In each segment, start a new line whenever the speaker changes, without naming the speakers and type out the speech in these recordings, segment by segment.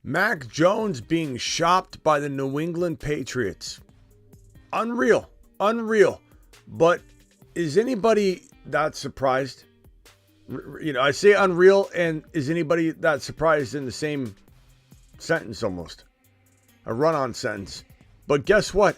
Mac Jones being shopped by the New England Patriots. Unreal. But is anybody that surprised? I say unreal, and is anybody that surprised in the same sentence almost? A run-on sentence. But guess what?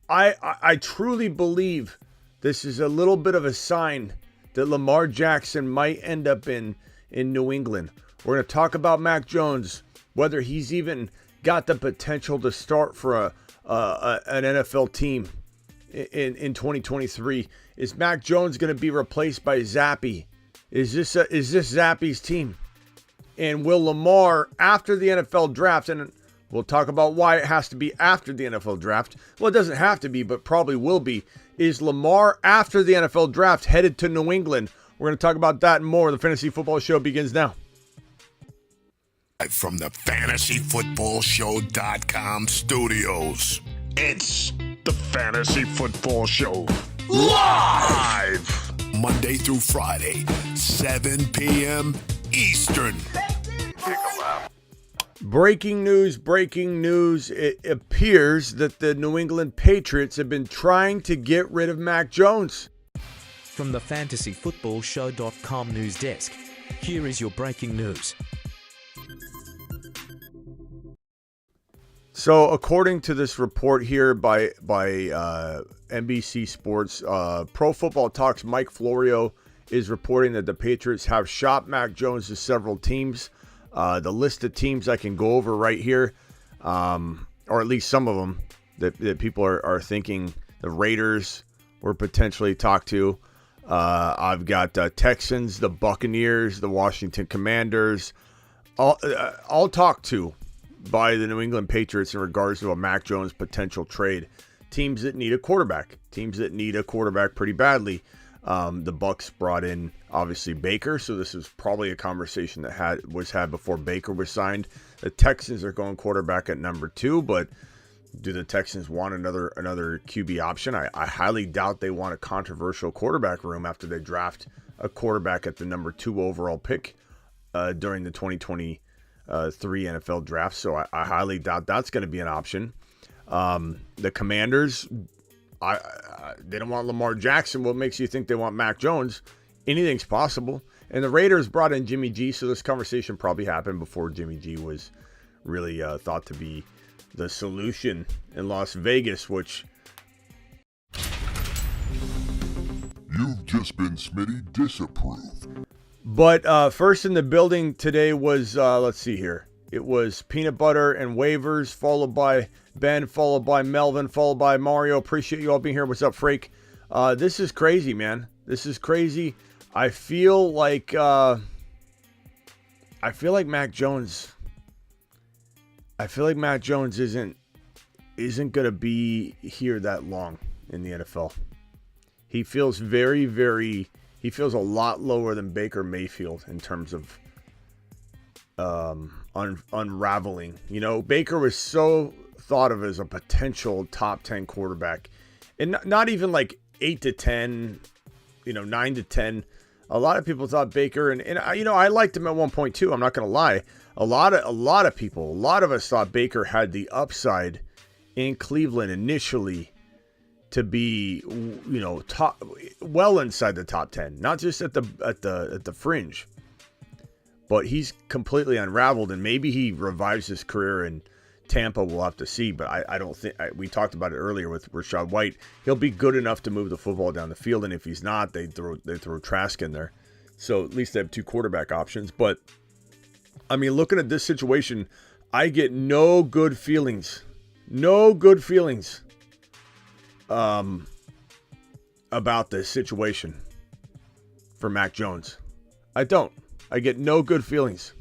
I truly believe this is a little bit of a sign that Lamar Jackson might end up in New England. We're going to talk about Mac Jones, whether he's even got the potential to start for an NFL team in 2023. Is Mac Jones going to be replaced by Zappe? Is this Zappe's team? And will Lamar, after the NFL draft, and we'll talk about why it has to be after the NFL draft. Well, it doesn't have to be, but probably will be. Is Lamar, after the NFL draft, headed to New England? We're going to talk about that and more. The Fantasy Football Show begins now.
From the FantasyFootballShow.com studios, it's the Fantasy Football Show. Live! Monday through Friday, 7 p.m. Eastern.
Breaking news. It appears that the New England Patriots have been trying to get rid of Mac Jones.
From the FantasyFootballShow.com news desk, here is your breaking news.
So, according to this report here by NBC Sports, Pro Football Talk's Mike Florio is reporting that the Patriots have shopped Mac Jones to several teams. The list of teams I can go over right here, or at least some of them that people are thinking the Raiders were potentially talked to. I've got Texans, the Buccaneers, the Washington Commanders, all talked to by the New England Patriots in regards to a Mac Jones potential trade. Teams that need a quarterback pretty badly. The Bucs brought in obviously Baker, so this is probably a conversation that was had before Baker was signed. The Texans are going quarterback at number 2, but do the Texans want another QB option? I highly doubt they want a controversial quarterback room after they draft a quarterback at the number 2 overall pick during the 2023 NFL draft. So I highly doubt that's going to be an option. The Commanders, they don't want Lamar Jackson. What makes you think they want Mac Jones? Anything's possible. And the Raiders brought in Jimmy G, so this conversation probably happened before Jimmy G was really thought to be the solution in Las Vegas, which...
You've just been Smitty disapproved.
But first in the building today was, let's see here. It was Peanut Butter and Waivers, followed by Ben, followed by Melvin, followed by Mario. Appreciate you all being here. What's up, Frake? This is crazy, man. This is crazy. I feel like Mac Jones. I feel like Mac Jones isn't gonna be here that long in the NFL. He feels he feels a lot lower than Baker Mayfield in terms of unraveling. Baker was so thought of as a potential top 10 quarterback, and not even like 8 to 10, 9 to 10. A lot of people thought Baker, and I liked him at one point too. I'm not gonna lie. A lot of us thought Baker had the upside in Cleveland initially to be, top, well inside the top 10, not just at the fringe. But he's completely unraveled, and maybe he revives his career in Tampa. We'll have to see, but I don't think we talked about it earlier with Rachaad White. He'll be good enough to move the football down the field, and if he's not, they throw Trask in there. So at least they have 2 quarterback options. But I mean, looking at this situation, I get no good feelings about this situation for Mac Jones. I don't. I get no good feelings.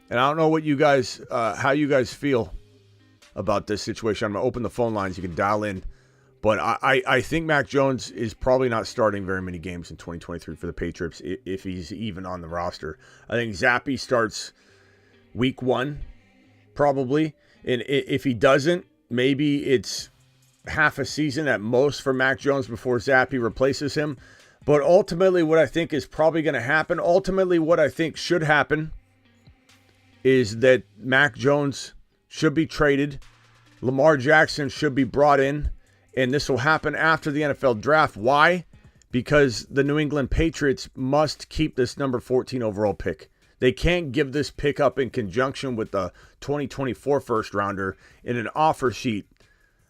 And I don't know what you guys, how you guys feel about this situation. I'm going to open the phone lines. You can dial in. But I think Mac Jones is probably not starting very many games in 2023 for the Patriots if he's even on the roster. I think Zappe starts week 1, probably. And if he doesn't, maybe it's half a season at most for Mac Jones before Zappe replaces him. But ultimately, what I think is probably going to happen, what I think should happen, is that Mac Jones should be traded. Lamar Jackson should be brought in, and this will happen after the NFL draft. Why? Because the New England Patriots must keep this number 14 overall pick. They can't give this pick up in conjunction with the 2024 first rounder in an offer sheet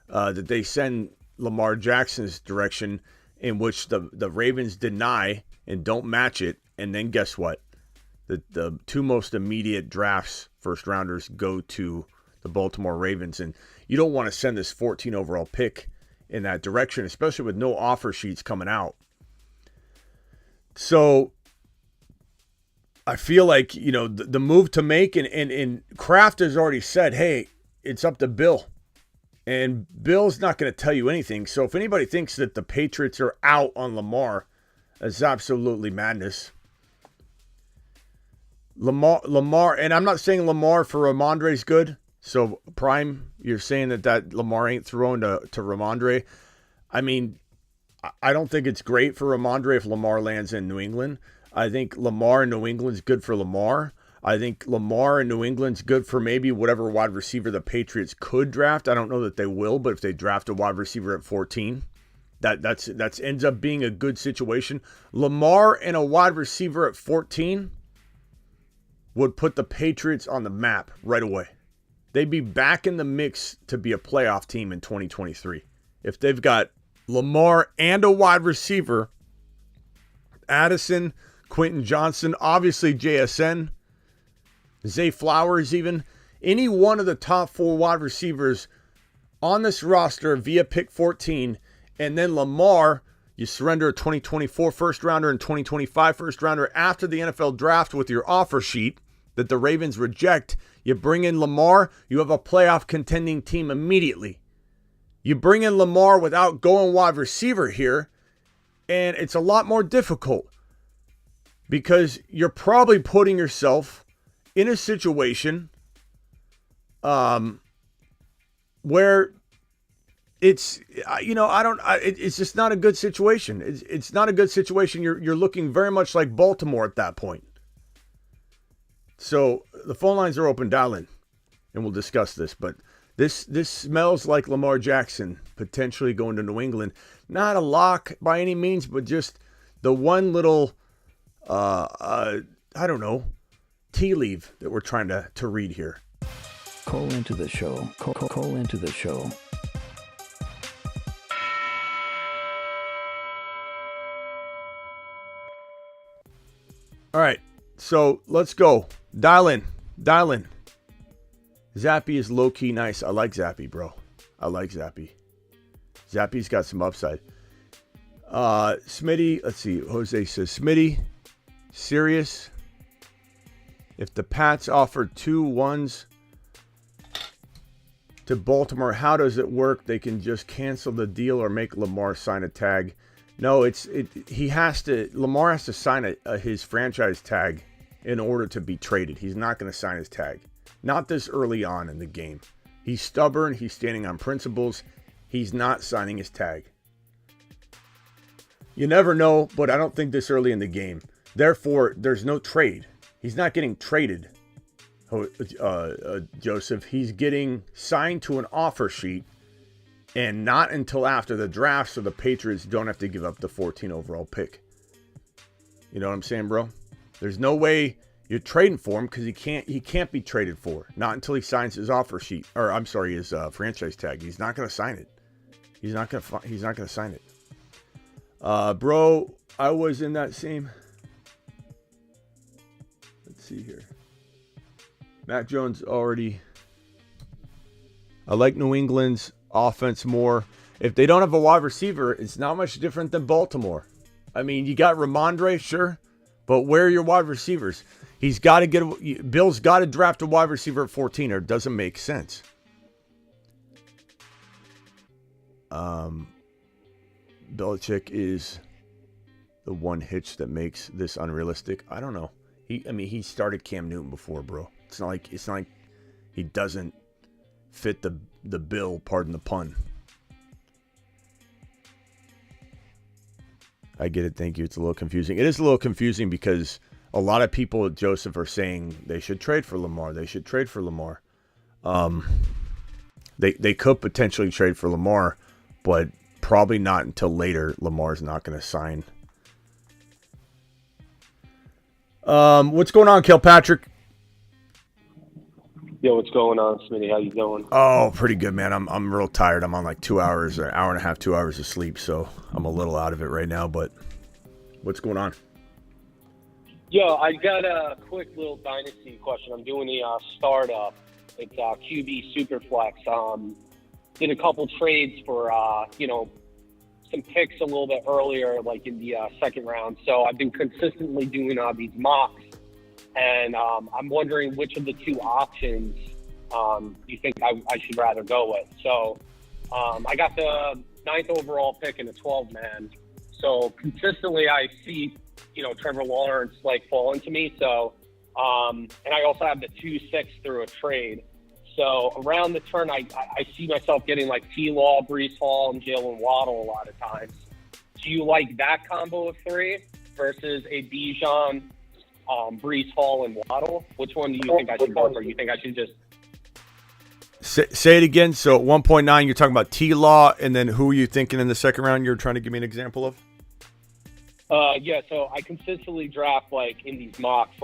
that they send Lamar Jackson's direction, in which the Ravens deny and don't match it. And then guess what? The two most immediate drafts, first rounders, go to the Baltimore Ravens. And you don't want to send this 14 overall pick in that direction, especially with no offer sheets coming out. So I feel like, the move to make, and Kraft has already said, hey, it's up to Bill. And Bill's not going to tell you anything. So if anybody thinks that the Patriots are out on Lamar, that's absolutely madness. Lamar, and I'm not saying Lamar for Ramondre is good. So Prime, you're saying that Lamar ain't thrown to Ramondre. I mean, I don't think it's great for Ramondre if Lamar lands in New England. I think Lamar in New England's good for Lamar. I think Lamar in New England's good for maybe whatever wide receiver the Patriots could draft. I don't know that they will, but if they draft a wide receiver at 14, that ends up being a good situation. Lamar and a wide receiver at 14 would put the Patriots on the map right away. They'd be back in the mix to be a playoff team in 2023. If they've got Lamar and a wide receiver, Addison, Quentin Johnson, obviously JSN, Zay Flowers even, any one of the top 4 wide receivers on this roster via pick 14, and then Lamar, you surrender a 2024 first rounder and 2025 first rounder after the NFL draft with your offer sheet that the Ravens reject. You bring in Lamar, you have a playoff contending team immediately. You bring in Lamar without going wide receiver here, and it's a lot more difficult because you're probably putting yourself in a situation where it's, it's just not a good situation. It's not a good situation. You're looking very much like Baltimore at that point. So the phone lines are open. Dial in, and we'll discuss this. But this smells like Lamar Jackson potentially going to New England. Not a lock by any means, but just the one little, I don't know, tea leaf that we're trying to read here.
Call into the show. Call into the show.
All right, so let's go. Dial in. Zappe is low-key nice. I like Zappe, bro. I like Zappe. Zappe's got some upside. Smitty, let's see. Jose says, Smitty, serious? If the Pats offer 2 1s to Baltimore, how does it work? They can just cancel the deal or make Lamar sign a tag. No, Lamar has to sign his franchise tag in order to be traded. He's not going to sign his tag. Not this early on in the game. He's stubborn. He's standing on principles. He's not signing his tag. You never know, but I don't think this early in the game. Therefore, there's no trade. He's not getting traded, Joseph. He's getting signed to an offer sheet, and not until after the draft, so the Patriots don't have to give up the 14 overall pick. You know what I'm saying, bro? There's no way you're trading for him because he can't be traded for. Not until he signs his offer sheet, or I'm sorry, his franchise tag. He's not going to sign it. He's not going to sign it. Bro, I was in that same. Let's see here. Mac Jones already. I like New England's offense more. If they don't have a wide receiver, it's not much different than Baltimore. I mean, you got Ramondre, sure, but where are your wide receivers? Bill's got to draft a wide receiver at 14, or it doesn't make sense. Belichick is the one hitch that makes this unrealistic. I don't know. He started Cam Newton before, bro. It's not like he doesn't fit the bill, pardon the pun. I get it, thank you. It's a little confusing. It is a little confusing because a lot of people, Joseph, are saying they should trade for Lamar. They should trade for Lamar. They could potentially trade for Lamar, but probably not until later. Lamar's not going to sign. What's going on, Kilpatrick?
Yo, what's going on, Smitty? How you doing?
Oh, pretty good, man. I'm real tired. I'm on like 2 hours, or an hour and a half, 2 hours of sleep, so I'm a little out of it right now. But what's going on?
Yo, I got a quick little Dynasty question. I'm doing a startup. It's QB Superflex. Did a couple trades for some picks a little bit earlier, like in the second round. So I've been consistently doing these mocks. And I'm wondering which of the two options you think I should rather go with. So I got the 9th overall pick in a 12-man. So consistently I see, Trevor Lawrence fall into me. So and I also have the 2-6 through a trade. So around the turn, I see myself getting T-Law, Breece Hall, and Jalen Waddle a lot of times. Do you like that combo of three versus a Bijan, Breece Hall, and Waddle? Which one do you think I should go for? You think I should just
say it again? So at 1.9, you're talking about T-Law, and then who are you thinking in the second round? You're trying to give me an example of?
Yeah. So I consistently draft in these mocks.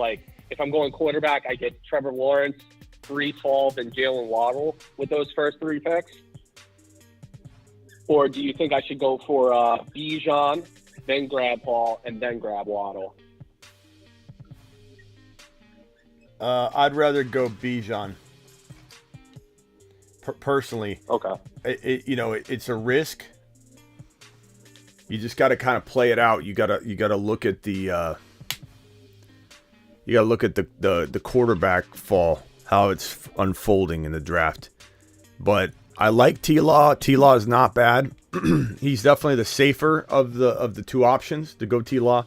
If I'm going quarterback, I get Trevor Lawrence, Breece Hall, and Jalen Waddle with those first three picks. Or do you think I should go for Bijan, then grab Hall, and then grab Waddle?
I'd rather go Bijan. Personally.
Okay.
It's a risk. You just got to kind of play it out. You got to look at the the quarterback fall, how it's unfolding in the draft. But I like T-Law. T-Law is not bad. He's definitely the safer of the two options to go T-Law.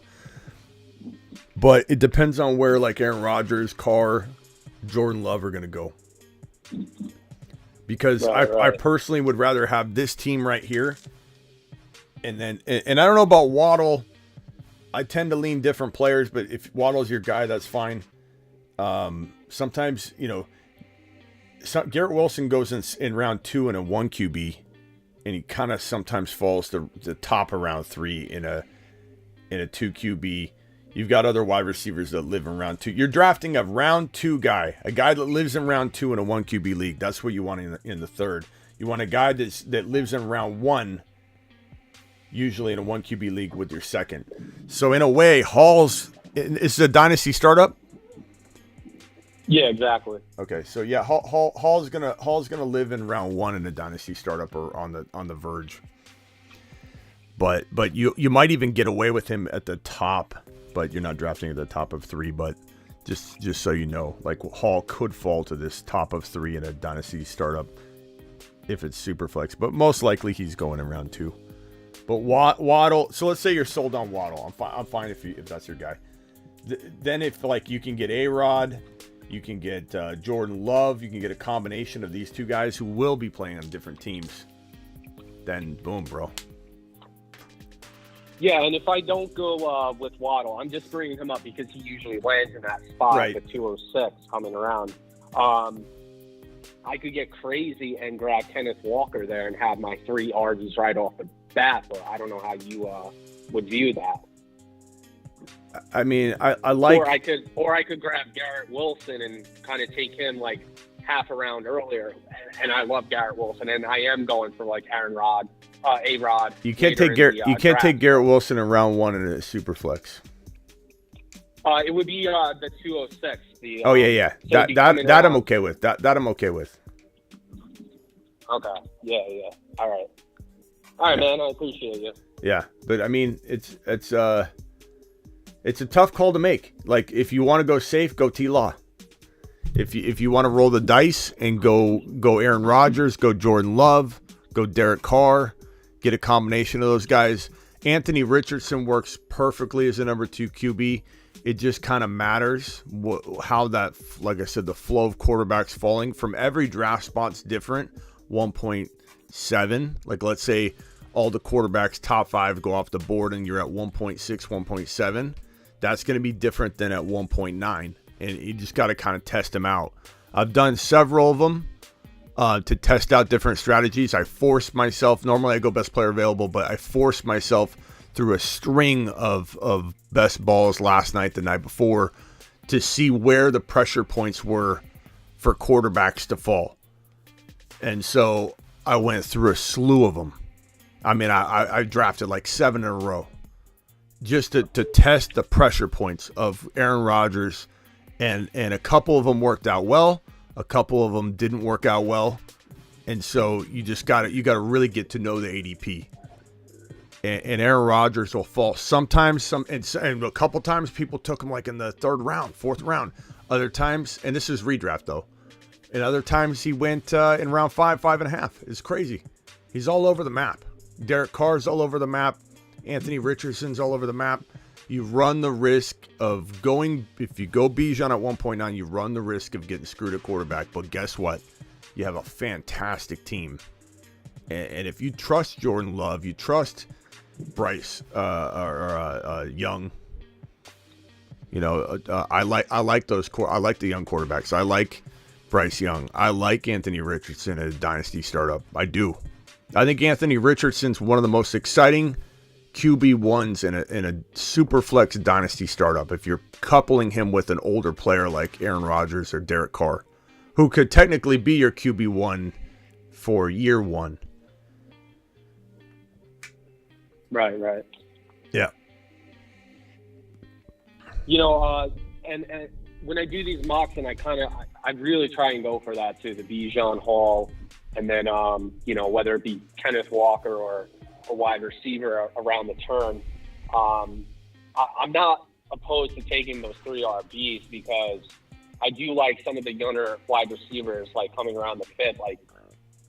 But it depends on where Aaron Rodgers, Carr, Jordan Love are going to go. Because I personally would rather have this team right here. And I don't know about Waddle. I tend to lean different players, but if Waddle's your guy, that's fine. Sometimes, Garrett Wilson goes in round 2 in a 1 QB, and he kind of sometimes falls to the top of round 3 in a 2 QB. You've got other wide receivers that live in round 2. You're drafting a round 2 guy, a guy that lives in round 2 in a 1 QB league. That's what you want in the third. You want a guy that lives in round 1, usually in a 1 QB league with your second. So in a way, is a Dynasty startup?
Yeah, exactly.
Okay, so yeah, Hall's gonna live in round 1 in a Dynasty startup or on the verge. But you might even get away with him at the top, but you're not drafting at the top of 3. But just so you know, Hall could fall to this top of 3 in a Dynasty startup if it's super flex. But most likely he's going in round 2. But Waddle. So let's say you're sold on Waddle. I'm fine if that's your guy. Then if you can get A-Rod, you can get Jordan Love, you can get a combination of these two guys who will be playing on different teams. Then boom, bro.
Yeah, and if I don't go with Waddle, I'm just bringing him up because he usually lands in that spot,
right,
the 206 coming around. I could get crazy and grab Kenneth Walker there and have my 3 RBs right off the bat, but I don't know how you would view that.
I mean, I like...
Or I could grab Garrett Wilson and kind of take him half a round earlier, and I love Garrett Wilson, and I am going for A-Rod.
You can't take Garrett Wilson in round 1 in a super flex.
It would be the 206.
Yeah.
So
that I'm okay with. That I'm okay with.
Okay. Yeah. All right, man. I appreciate you.
Yeah, but I mean, it's a tough call to make. If you want to go safe, go T-Law. If you want to roll the dice and go Aaron Rodgers, go Jordan Love, go Derek Carr, get a combination of those guys. Anthony Richardson works perfectly as a number 2 QB. It just kind of matters how that, like I said, the flow of quarterbacks falling from every draft spot's different. 1.7, let's say all the quarterbacks top 5 go off the board and you're at 1.6, 1.7. That's going to be different than at 1.9, and you just got to kind of test them out. I've done several of them to test out different strategies. I forced myself. Normally I go best player available, but I forced myself through a string of best balls last night, the night before, to see where the pressure points were for quarterbacks to fall. And so I went through a slew of them. I mean, I drafted like 7 in a row just to test the pressure points of Aaron Rodgers, and a couple of them worked out well. A couple of them didn't work out well. And so you got to really get to know the ADP. And Aaron Rodgers will fall sometimes, and a couple times people took him like in the 3rd round, 4th round. Other times, and this is redraft though, and other times he went in round 5, 5.5. It's crazy. He's all over the map. Derek Carr's all over the map. Anthony Richardson's all over the map. You run the risk of going, if you go Bijan at 1.9, you run the risk of getting screwed at quarterback. But guess what? You have a fantastic team. And if you trust Jordan Love, you trust Bryce Young. You know, I like those. I like the young quarterbacks. I like Bryce Young. I like Anthony Richardson as a dynasty startup. I do. I think Anthony Richardson's one of the most exciting QB1s in a super flex dynasty startup. If you're coupling him with an older player like Aaron Rodgers or Derek Carr, who could technically be your QB1 for year 1.
Right.
Yeah.
You know, and when I do these mocks, and I really try and go for that too, the Bijan Hall, and then you know, whether it be Kenneth Walker or a wide receiver around the turn. I'm not opposed to taking those 3 RBs because I do like some of the younger wide receivers like coming around the 5th. Like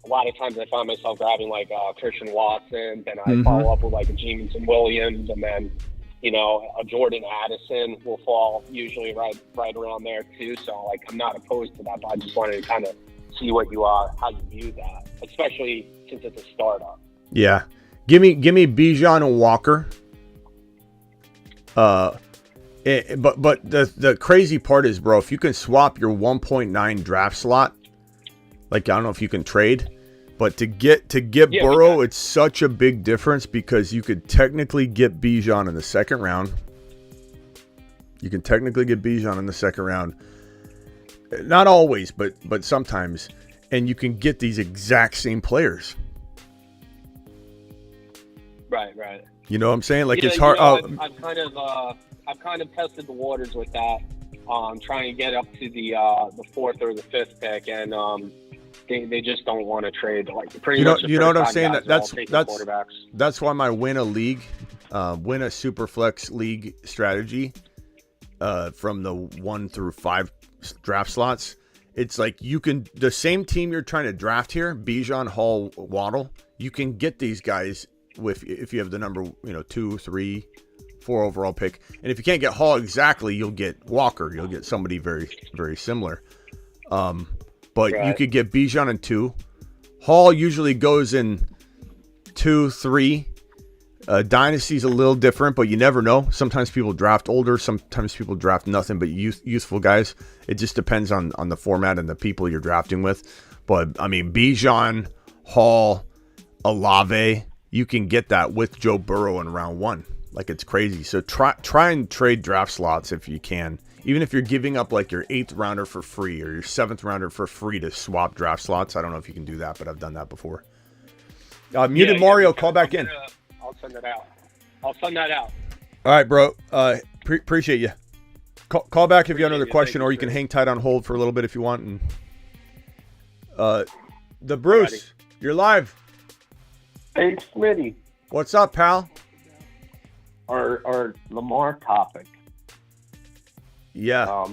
a lot of times I find myself grabbing like Christian Watson, then I follow up with like a Jameson Williams, and then, you know, a Jordan Addison will fall usually right around there too. So like I'm not opposed to that, but I just wanted to kind of see what you how you view that, especially since it's a startup.
Yeah. Give me Bijan and Walker. But the crazy part is, bro, if you can swap your 1.9 draft slot, like I don't know if you can trade, but to get Burrow, it's such a big difference because you could technically get Bijan in the 2nd round. You can technically get Bijan in the 2nd round. Not always, but sometimes, and you can get these exact same players.
Right.
You know what I'm saying? Like,
yeah,
it's hard.
You know, I've kind of tested the waters with that, trying to get up to the 4th or the 5th pick, and they just don't want to trade. Like pretty much.
You know what I'm saying?
Quarterbacks.
That's why my win a superflex league strategy, from the 1 through 5 draft slots. It's like the same team you're trying to draft here, Bijan, Hall, Waddle. You can get these guys if you have the number 2, 3, 4 overall pick, and if you can't get Hall exactly, you'll get Walker. You'll get somebody very, very similar. But you could get Bijan in 2. Hall usually goes in 2, 3. Dynasty's a little different, but you never know. Sometimes people draft older. Sometimes people draft nothing but youthful guys. It just depends on the format and the people you're drafting with. But I mean, Bijan, Hall, Olave, you can get that with Joe Burrow in round 1. Like, it's crazy. So try and trade draft slots if you can. Even if you're giving up like your 8th rounder for free or your 7th rounder for free to swap draft slots. I don't know if you can do that, but I've done that before. Muted Mario, call back in.
I'll send it out. I'll send that out.
All right, bro. Appreciate you. Call back if you have another question, or you can hang tight on hold for a little bit if you want. And the Bruce, you're live.
Hey, Smitty.
What's up, pal?
Our Lamar topic.
Yeah.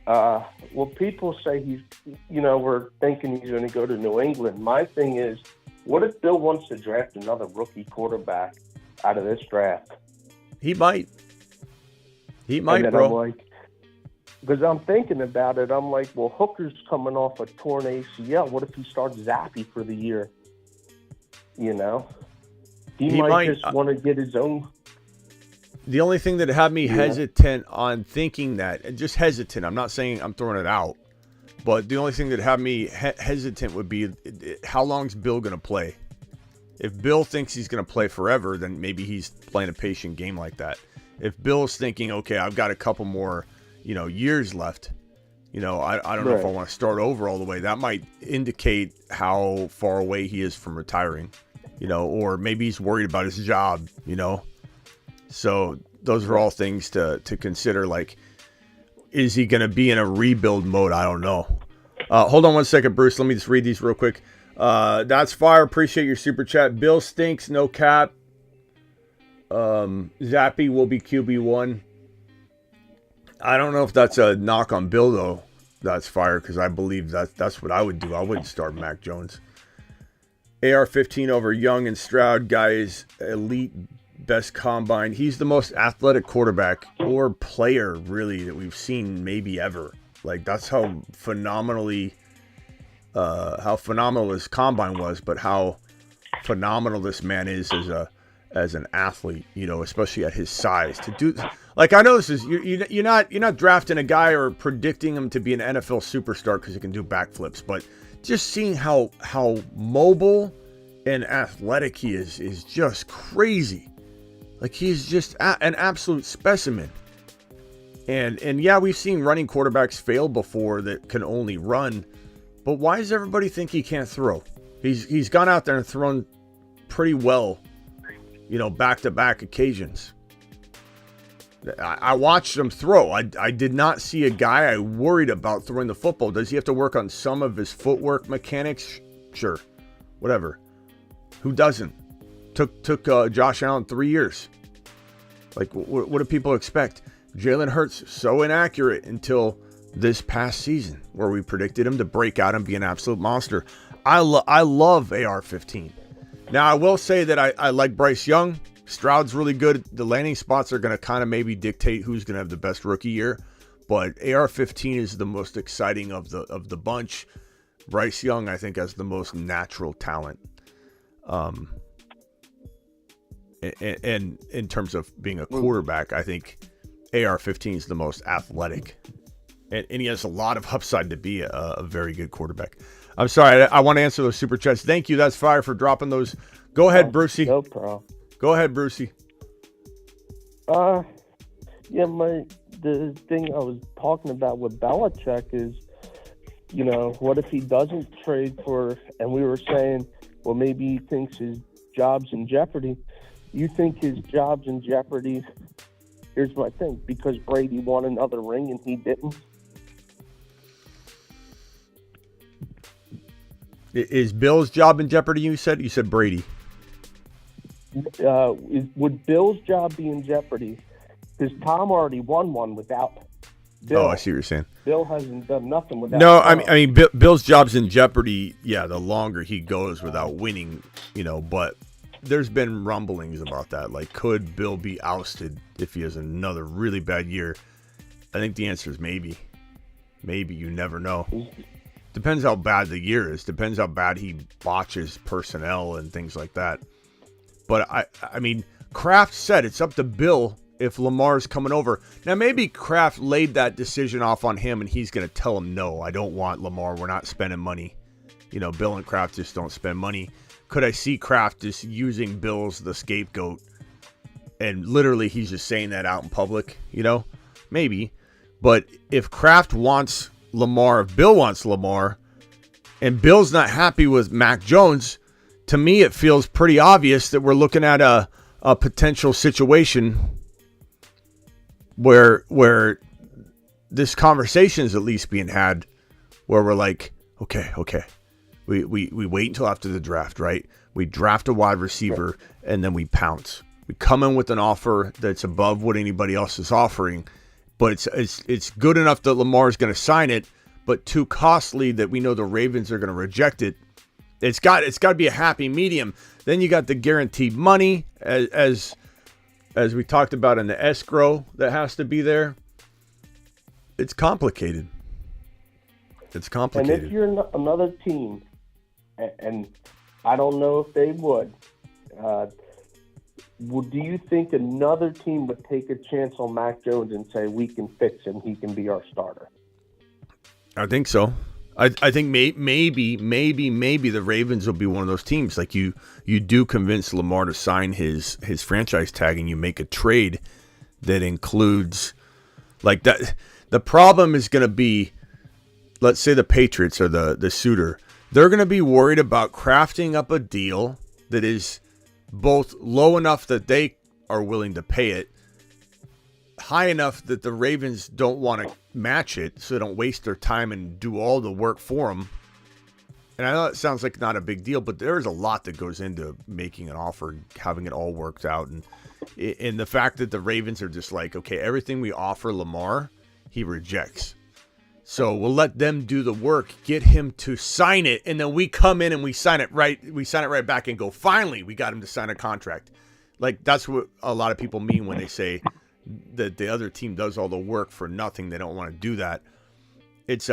Well, people say we're thinking he's going to go to New England. My thing is, what if Bill wants to draft another rookie quarterback out of this draft?
He might. Bro.
I'm like, because I'm thinking about it, I'm like, well, Hooker's coming off a torn ACL. What if he starts Zappe for the year? You know, he might just want to get his own.
The only thing that had me hesitant on thinking that, and just hesitant, I'm not saying I'm throwing it out, but the only thing that had me hesitant would be how long's Bill going to play? If Bill thinks he's going to play forever, then maybe he's playing a patient game like that. If Bill's thinking, okay, I've got a couple more, years left, I don't know if I want to start over all the way. That might indicate how far away he is from retiring, or maybe he's worried about his job, So those are all things to consider. Like, is he going to be in a rebuild mode? I don't know. Hold on one second, Bruce. Let me just read these real quick. That's fire. Appreciate your super chat. Bill stinks. No cap. Zappe will be QB1. I don't know if that's a knock on Bill, though. That's fire, because I believe that's what I would do. I wouldn't start Mac Jones. AR-15 over Young and Stroud. Guys, elite, best combine. He's the most athletic quarterback or player, really, that we've seen maybe ever. Like, that's how phenomenal his combine was, but how phenomenal this man is as an athlete, especially at his size. To do, like, I know this is you're not drafting a guy or predicting him to be an NFL superstar because he can do backflips, but just seeing how mobile and athletic he is just crazy. Like, he's just an absolute specimen. And yeah, we've seen running quarterbacks fail before that can only run, but why does everybody think he can't throw? He's gone out there and thrown pretty well, back-to-back occasions. I watched him throw. I did not see a guy I worried about throwing the football. Does he have to work on some of his footwork mechanics? Sure. Whatever. Who doesn't? Took Josh Allen 3 years. Like, what do people expect? Jalen Hurts, so inaccurate until this past season, where we predicted him to break out and be an absolute monster. I love AR-15. Now, I will say that I like Bryce Young. Stroud's really good. The landing spots are going to kind of maybe dictate who's going to have the best rookie year. But AR-15 is the most exciting of the bunch. Bryce Young, I think, has the most natural talent. And in terms of being a quarterback, I think AR-15 is the most athletic. And he has a lot of upside to be a very good quarterback. I'm sorry, I want to answer those super chats. Thank you. That's fire for dropping those. Go ahead, Brucey.
No problem.
Go ahead, Brucey.
The thing I was talking about with Belichick is, what if he doesn't trade for, and we were saying, well, maybe he thinks his job's in jeopardy. You think his job's in jeopardy? Here's my thing, because Brady won another ring and he didn't.
Is Bill's job in jeopardy, you said? You said Brady.
Would Bill's job be in jeopardy? Because Tom already won one without Bill.
Oh, I see what you're saying.
Bill hasn't done nothing without
No,
Tom.
I mean, Bill's job's in jeopardy, yeah, the longer he goes without winning, but there's been rumblings about that. Like, could Bill be ousted if he has another really bad year? I think the answer is maybe. Maybe. You never know. Depends how bad the year is. Depends how bad he botches personnel and things like that. But, I mean, Kraft said it's up to Bill if Lamar's coming over. Now, maybe Kraft laid that decision off on him, and he's going to tell him, no, I don't want Lamar. We're not spending money. Bill and Kraft just don't spend money. Could I see Kraft just using Bill as the scapegoat? And literally he's just saying that out in public, Maybe. But if Kraft wants Lamar, if Bill wants Lamar, and Bill's not happy with Mac Jones, to me it feels pretty obvious that we're looking at a potential situation where this conversation is at least being had, where we're like, okay. We wait until after the draft, right? We draft a wide receiver, and then we pounce. We come in with an offer that's above what anybody else is offering, but it's good enough that Lamar is going to sign it, but too costly that we know the Ravens are going to reject it. It's got to be a happy medium. Then you got the guaranteed money, as we talked about in the escrow that has to be there. It's complicated. It's complicated.
And if you're another team, and I don't know if they would do you think another team would take a chance on Mac Jones and say, we can fix him, he can be our starter?
I think so. I think maybe the Ravens will be one of those teams. Like you do convince Lamar to sign his franchise tag, and you make a trade that includes like that. The problem is going to be, let's say the Patriots are the suitor. They're going to be worried about crafting up a deal that is both low enough that they are willing to pay it, high enough that the Ravens don't want to match it, so they don't waste their time and do all the work for them. And I know it sounds like not a big deal, but there's a lot that goes into making an offer, having it all worked out. And the fact that the Ravens are just like, okay, everything we offer Lamar, he rejects. So we'll let them do the work, get him to sign it, and then we come in and we sign it right back and go, finally, we got him to sign a contract. Like, that's what a lot of people mean when they say that the other team does all the work for nothing. They don't want to do that. It's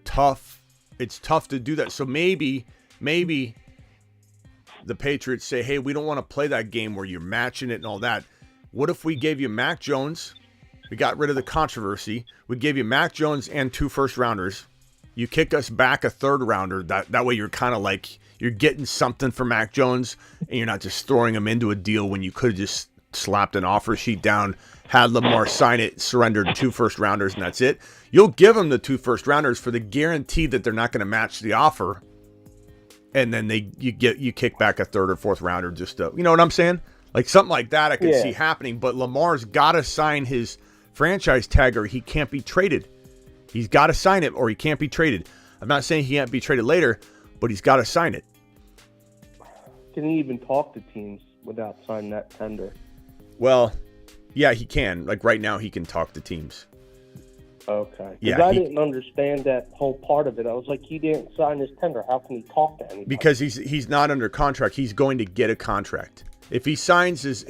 tough to do that. So maybe the Patriots say, hey, we don't want to play that game where you're matching it and all that. What if we gave you Mac Jones? We got rid of the controversy. We gave you Mac Jones and 2 first-rounders. You kick us back a 3rd-rounder. That way you're kind of like, you're getting something for Mac Jones, and you're not just throwing him into a deal when you could have just slapped an offer sheet down, had Lamar sign it, surrendered 2 first-rounders, and that's it. You'll give him the 2 first-rounders for the guarantee that they're not going to match the offer, and then you kick back a 3rd or 4th rounder just to, you know what I'm saying? Like something like that I could see happening, but Lamar's got to sign his franchise tag or he can't be traded. He's got to sign it or he can't be traded. I'm not saying he can't be traded later, but he's got to sign it.
Can he even talk to teams without signing that tender?
Well, yeah, he can. Like right now, he can talk to teams.
Okay.
Yeah,
I didn't understand that whole part of it. I was like, he didn't sign his tender. How can he talk to anybody?
Because he's not under contract. He's going to get a contract. If he signs his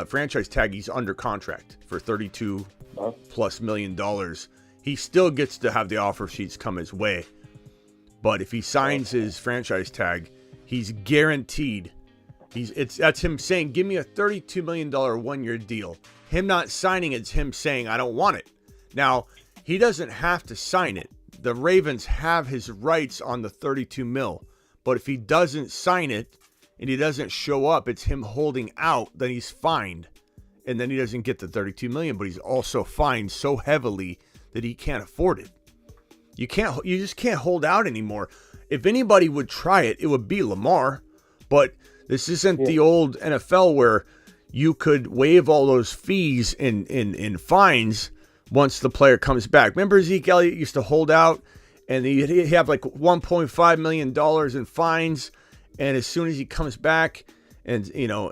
franchise tag, he's under contract for $32+ million. He still gets to have the offer sheets come his way. But if he signs his franchise tag, he's guaranteed. That's him saying, give me a $32 million 1-year deal. Him not signing it's him saying, I don't want it. Now, he doesn't have to sign it. The Ravens have his rights on the $32 million. But if he doesn't sign it and he doesn't show up, it's him holding out, then he's fined. And then he doesn't get the $32 million, but he's also fined so heavily that he can't afford it. You just can't hold out anymore. If anybody would try it, it would be Lamar. But this isn't the old NFL where you could waive all those fees in fines once the player comes back. Remember Zeke Elliott used to hold out and he'd have like $1.5 million in fines. And as soon as he comes back and,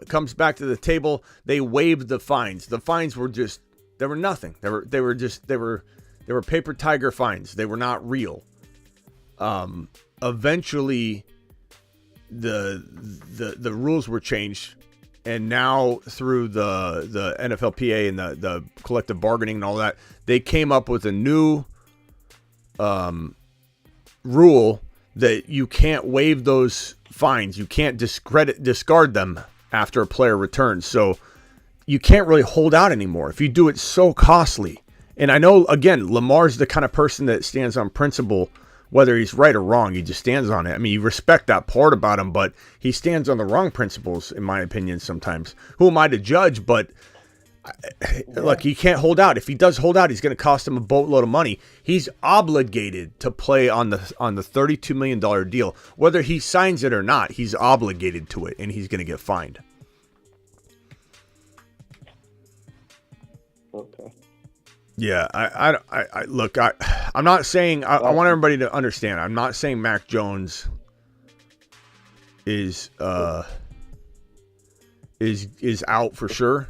comes back to the table, they waived the fines. The fines were they were nothing. They were paper tiger fines. They were not real. Eventually the rules were changed, and now through the NFLPA and the collective bargaining and all that, they came up with a new rule that you can't waive those fines. You can't discard them after a player returns. So you can't really hold out anymore. If you do, it's so costly. And I know, again, Lamar's the kind of person that stands on principle, whether he's right or wrong. He just stands on it. I mean, you respect that part about him, but he stands on the wrong principles, in my opinion, sometimes. Who am I to judge? But look, he can't hold out. If he does hold out, he's going to cost him a boatload of money. He's obligated to play on the $32 million deal. Whether he signs it or not, he's obligated to it, and he's going to get fined.
Okay.
Yeah, I look, I'm not saying, I want everybody to understand, I'm not saying Mac Jones is out for sure,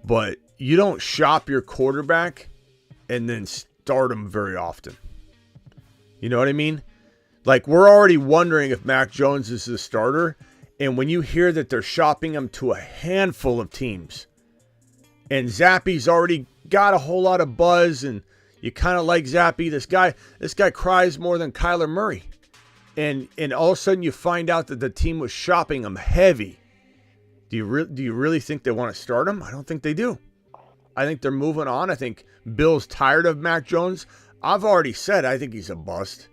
but you don't shop your quarterback and then start him very often. You know what I mean? Like, we're already wondering if Mac Jones is the starter, and when you hear that they're shopping him to a handful of teams, and Zappe's already got a whole lot of buzz, and you kind of like Zappe. This guy cries more than Kyler Murray. And all of a sudden you find out that the team was shopping him heavy. Do you really think they want to start him? I don't think they do. I think they're moving on. I think Bill's tired of Mac Jones. I've already said I think he's a bust.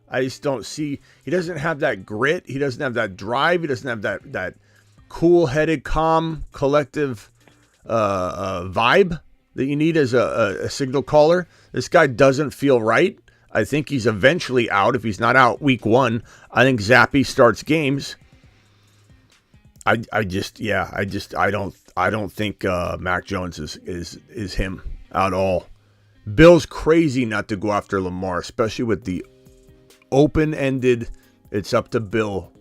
I just don't see. He doesn't have that grit. He doesn't have that drive. He doesn't have that cool-headed, calm, collective vibe that you need as a signal caller. This guy doesn't feel right. I think he's eventually out. If he's not out week 1, I think Zappe starts games. I don't think Mac Jones is him at all. Bill's crazy not to go after Lamar, especially with the open-ended, it's up to Bill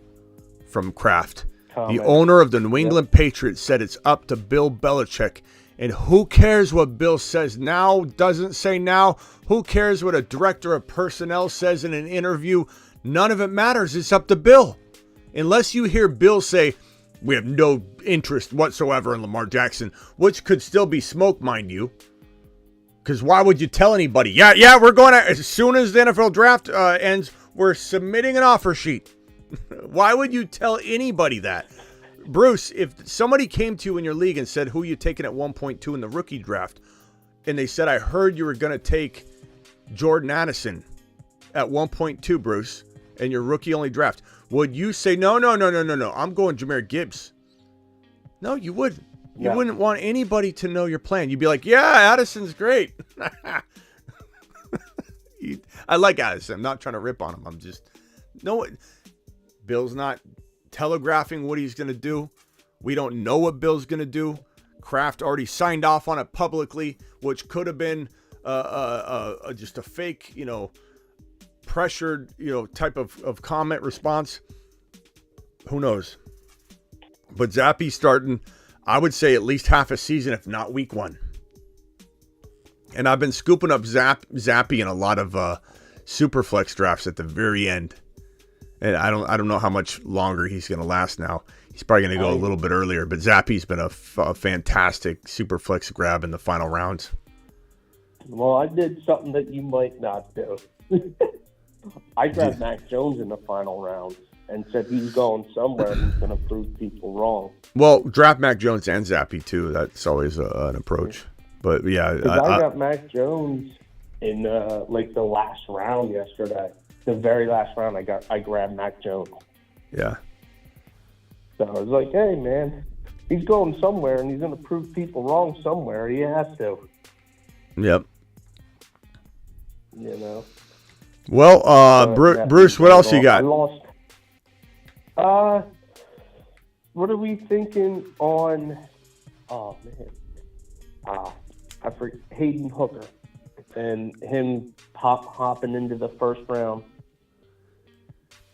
from Kraft. The owner of the New England Patriots said it's up to Bill Belichick. And who cares what Bill says now, doesn't say now? Who cares what a director of personnel says in an interview? None of it matters. It's up to Bill. Unless you hear Bill say, we have no interest whatsoever in Lamar Jackson, which could still be smoke, mind you. Because why would you tell anybody? Yeah, we're going to, as soon as the NFL draft ends, we're submitting an offer sheet. Why would you tell anybody that? Bruce, if somebody came to you in your league and said, who you taking at 1.2 in the rookie draft, and they said, I heard you were going to take Jordan Addison at 1.2, Bruce, and your rookie only draft, would you say, no, I'm going Jahmyr Gibbs? No, you wouldn't. You wouldn't want anybody to know your plan. You'd be like, yeah, Addison's great. I like Addison. I'm not trying to rip on him. I'm just, no, Bill's not telegraphing what he's going to do. We don't know what Bill's going to do. Kraft already signed off on it publicly, which could have been just a fake, pressured, type of comment response. Who knows? But Zappe's starting, I would say, at least half a season, if not week 1. And I've been scooping up Zappe in a lot of Superflex drafts at the very end. And I don't know how much longer he's going to last now. He's probably going to go a little bit earlier. But Zappe's been a fantastic Superflex grab in the final rounds.
Well, I did something that you might not do. I grabbed Mac Jones in the final rounds and said he's going somewhere and he's going to prove people wrong.
Well, draft Mac Jones and Zappe, too. That's always an approach. But, yeah.
I got Mac Jones in, the last round yesterday. The very last round, I grabbed Mac Jones.
Yeah.
So I was like, hey, man, he's going somewhere, and he's going to prove people wrong somewhere. He has to.
Yep.
Well,
Bruce, what else you got?
I lost. What are we thinking on? Oh man, I forget Hendon Hooker and him hopping into the first round.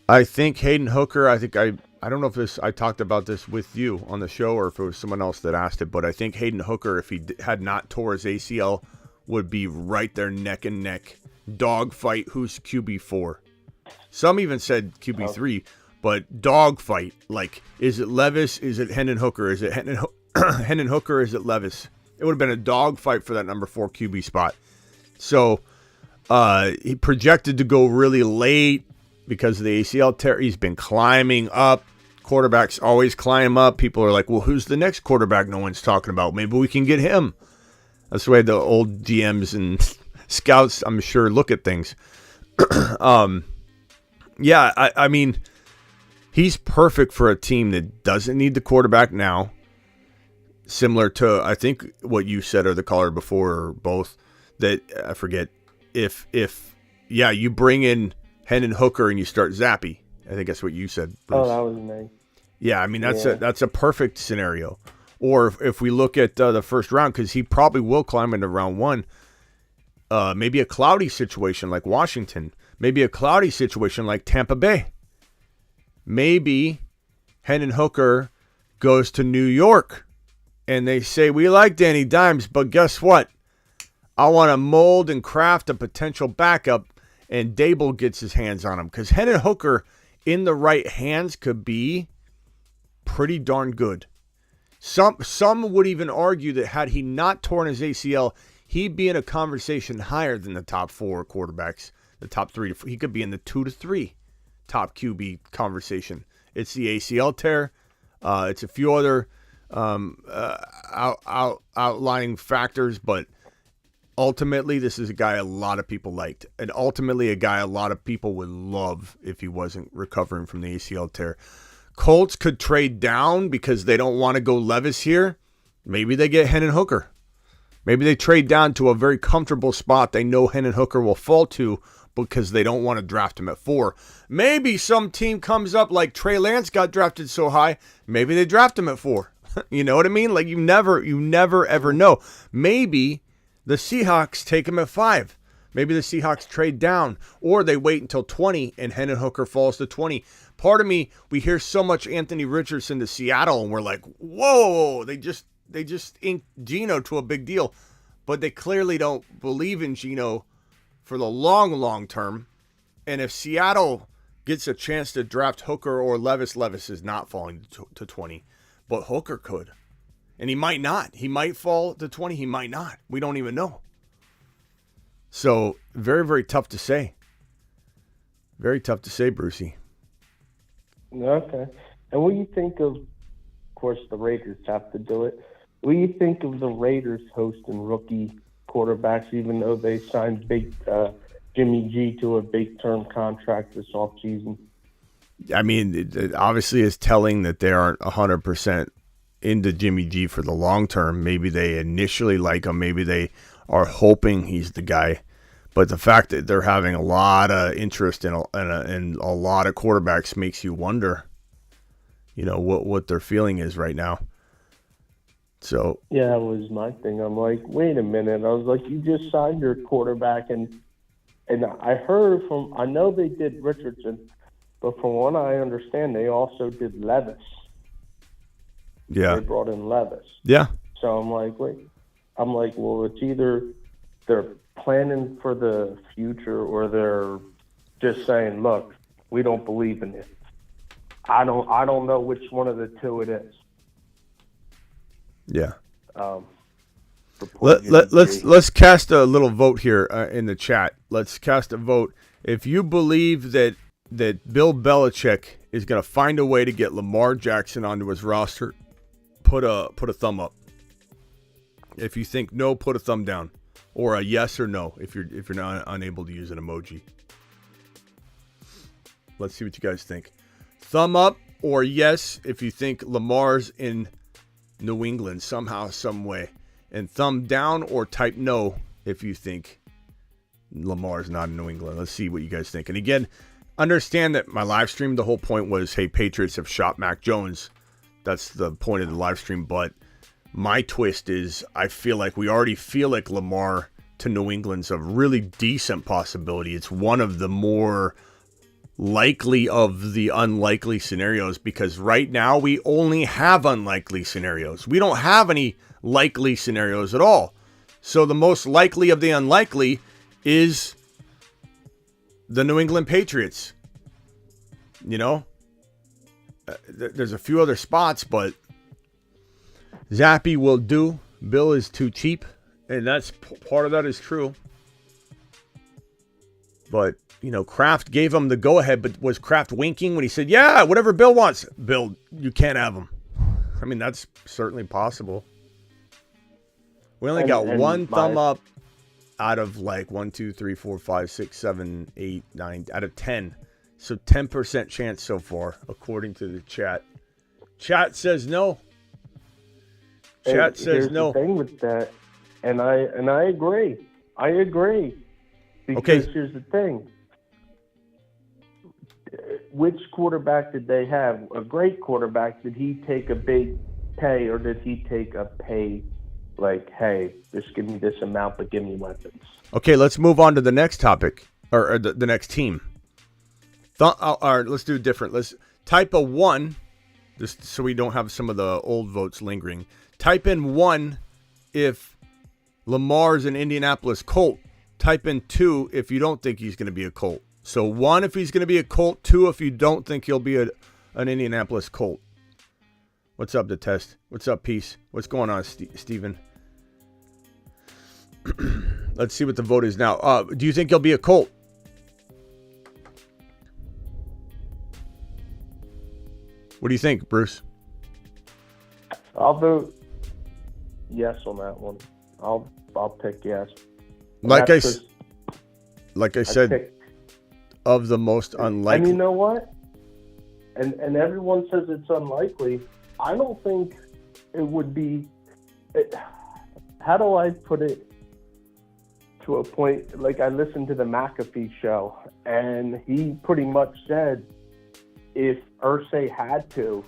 I think Hendon Hooker. I don't know if I talked about this with you on the show or if it was someone else that asked it, but I think Hendon Hooker, if he had not tore his ACL, would be right there neck and neck. Dog fight. Who's QB4? Some even said QB3, but dog fight. Like, is it Levis? Is it Hendon Hooker? Is it Hendon Hooker? Is it Levis? It would have been a dog fight for that number 4 QB spot. So he projected to go really late because of the ACL tear. He's been climbing up. Quarterbacks always climb up. People are like, well, who's the next quarterback no one's talking about? Maybe we can get him. That's the way the old GMs and scouts, I'm sure, look at things. Yeah, I mean, he's perfect for a team that doesn't need the quarterback now. Similar to, I think, what you said or the caller before or both. That, I forget, if you bring in Hendon Hooker and you start Zappe. I think that's what you said, Bruce.
Oh, that was me.
Yeah, I mean, that's a perfect scenario. Or if we look at the first round, because he probably will climb into round 1, maybe a cloudy situation like Washington. Maybe a cloudy situation like Tampa Bay. Maybe Hendon Hooker goes to New York and they say, we like Danny Dimes, but guess what? I want to mold and craft a potential backup, and Dable gets his hands on him. Because Hendon Hooker in the right hands could be pretty darn good. Some would even argue that had he not torn his ACL, he'd be in a conversation higher than the top 4 quarterbacks, the top 3 to 4. He could be in the 2 to 3 top QB conversation. It's the ACL tear. It's a few other outlying factors, but ultimately, this is a guy a lot of people liked, and ultimately a guy a lot of people would love if he wasn't recovering from the ACL tear. Colts could trade down because they don't want to go Levis here. Maybe they get Hendon Hooker. Maybe they trade down to a very comfortable spot they know Hendon Hooker will fall to because they don't want to draft him at 4. Maybe some team comes up like Trey Lance got drafted so high. Maybe they draft him at 4. You know what I mean? Like you never ever know. Maybe the Seahawks take him at 5. Maybe the Seahawks trade down, or they wait until 20 and Hendon Hooker falls to 20. Part of me, we hear so much Anthony Richardson to Seattle, and we're like, whoa, they just inked Geno to a big deal. But they clearly don't believe in Geno for the long term. And if Seattle gets a chance to draft Hooker or Levis is not falling to 20, but Hooker could. And he might not. He might fall to 20. He might not. We don't even know. So, very, very tough to say. Very tough to say, Brucey.
Okay. And what do you think of course, the Raiders have to do it. What do you think of the Raiders hosting rookie quarterbacks, even though they signed big Jimmy G to a big-term contract this offseason?
I mean, it obviously is telling that they aren't 100% into Jimmy G for the long term. Maybe they initially like him. Maybe they are hoping he's the guy. But the fact that they're having a lot of interest in a lot of quarterbacks makes you wonder, you know, what their feeling is right now. So
yeah, that was my thing. I'm like, wait a minute. I was like, you just signed your quarterback, and I heard from, I know they did Richardson, but from what I understand, they also did Levis.
Yeah.
They brought in Levis.
Yeah.
So I'm like, wait. I'm like, well, it's either they're planning for the future or they're just saying, look, we don't believe in it. I don't know which one of the two it is.
Yeah. Let's cast a little vote here in the chat. Let's cast a vote. If you believe that Bill Belichick is going to find a way to get Lamar Jackson onto his roster, put a thumb up. If you think no, put a thumb down, or a yes or no if you're not unable to use an emoji. Let's see what you guys think. Thumb up or yes if you think Lamar's in New England somehow, some way, and thumb down or type no if you think Lamar's not in New England. Let's see what you guys think. And again, understand that my live stream, the whole point was, hey, Patriots have shot Mac Jones. That's the point of the live stream. But my twist is I feel like we already feel like Lamar to New England's a really decent possibility. It's one of the more likely of the unlikely scenarios, because right now we only have unlikely scenarios. We don't have any likely scenarios at all. So the most likely of the unlikely is the New England Patriots. You know, there's a few other spots, but Zappe will do. Bill is too cheap, and that's part of that is true. But, you know, Kraft gave him the go-ahead, but was Kraft winking when he said, yeah, whatever Bill wants? Bill, you can't have him. I mean, that's certainly possible. We only got one thumb up out of like 1, 2, 3, 4, 5, 6, 7, 8, 9, out of 10. So 10% chance so far, according to the chat. Chat says no. Chat says no.
The thing with that, and I agree. I agree. Because here's the thing. Which quarterback did they have? A great quarterback. Did he take a big pay, or did he take a pay like, hey, just give me this amount, but give me weapons?
Okay, let's move on to the next topic, or the next team. All right, let's do it different. Let's type a 1, just so we don't have some of the old votes lingering. Type in 1 if Lamar's an Indianapolis Colt. Type in 2 if you don't think he's going to be a Colt. So 1 if he's going to be a Colt, 2 if you don't think he'll be an Indianapolis Colt. What's up, the test? What's up, Peace? What's going on, Steven? Let's see what the vote is now. Do you think he'll be a Colt? What do you think, Bruce?
I'll vote yes on that one. I'll pick yes.
Like I
I
said,
picked,
of the most unlikely.
and you know what? And everyone says it's unlikely. I don't think it would be. How do I put it to a point? Like, I listened to the McAfee show, and he pretty much said if Irsay had to,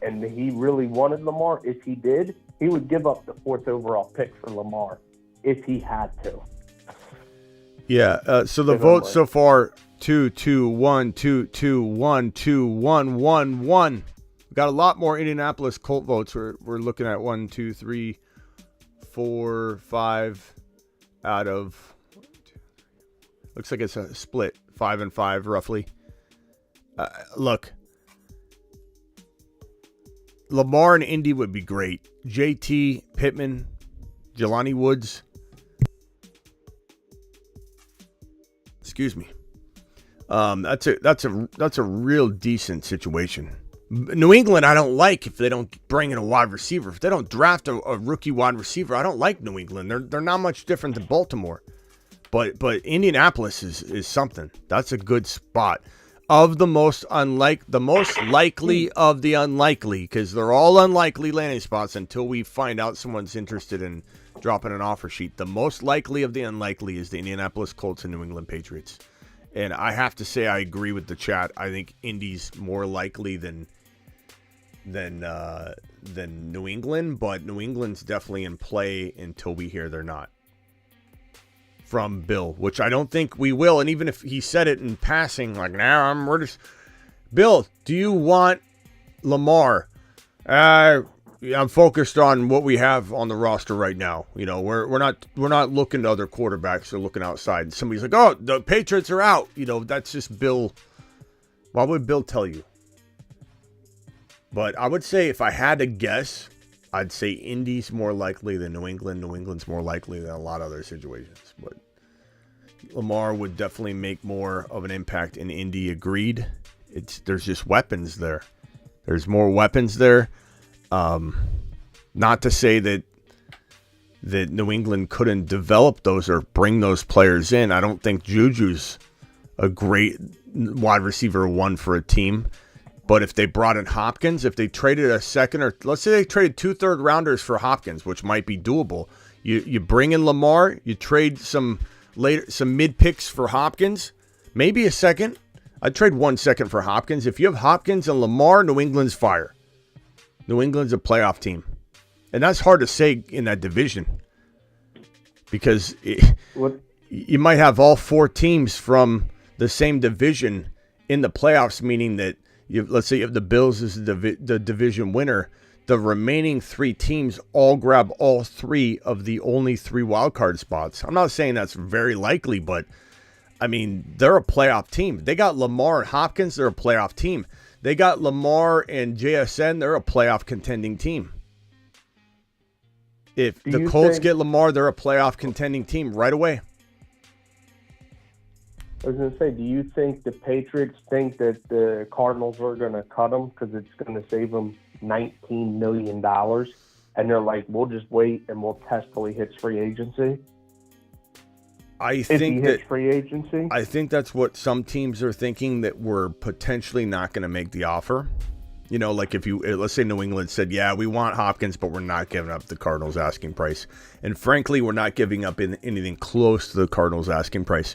and he really wanted Lamar, if he did, he would give up the 4th overall pick for Lamar if he had to.
Yeah. So the votes so far: 2-2-1, 2-2-1, 2-1-1-1. We got a lot more Indianapolis Colt votes. We're looking at 1, 2, 3, 4, 5 out of. Looks like it's a split, 5 and 5 roughly. Look, Lamar and Indy would be great. JT, Pittman, Jelani Woods. Excuse me. That's a real decent situation. New England, I don't like if they don't bring in a wide receiver. If they don't draft a rookie wide receiver, I don't like New England. They're not much different than Baltimore. But Indianapolis is something. That's a good spot. Of the most likely of the unlikely, because they're all unlikely landing spots until we find out someone's interested in dropping an offer sheet. The most likely of the unlikely is the Indianapolis Colts and New England Patriots. And I have to say I agree with the chat. I think Indy's more likely than New England, but New England's definitely in play until we hear they're not. From Bill, which I don't think we will. And even if he said it in passing, like, we're just... Bill, do you want Lamar? I'm focused on what we have on the roster right now. You know, we're not looking to other quarterbacks. We're looking outside. And somebody's like, oh, the Patriots are out. You know, that's just Bill. Why would Bill tell you? But I would say if I had to guess, I'd say Indy's more likely than New England. New England's more likely than a lot of other situations. But Lamar would definitely make more of an impact in Indy. Agreed. There's just weapons there. There's more weapons there. Not to say that New England couldn't develop those or bring those players in. I don't think Juju's a great wide receiver one for a team. But if they brought in Hopkins, if they traded a second, or let's say they traded 2 third-rounders for Hopkins, which might be doable, you bring in Lamar, you trade some mid picks for Hopkins, maybe a second. I'd trade 1 second for Hopkins. If you have Hopkins and Lamar, New England's fire. New England's a playoff team, and that's hard to say in that division because you might have all 4 teams from the same division in the playoffs, meaning that. Let's say if the Bills is the division winner, the remaining 3 teams all grab all 3 of the only 3 wildcard spots. I'm not saying that's very likely, but I mean, they're a playoff team. They got Lamar and Hopkins, they're a playoff team. They got Lamar and JSN, they're a playoff contending team. If the Colts get Lamar, they're a playoff contending team right away.
I was going to say, do you think the Patriots think that the Cardinals are going to cut them because it's going to save them $19 million? And they're like, we'll just wait and we'll test till he hits free agency?
I think that's what some teams are thinking, that we're potentially not going to make the offer. You know, like let's say New England said, yeah, we want Hopkins, but we're not giving up the Cardinals asking price. And frankly, we're not giving up anything close to the Cardinals asking price.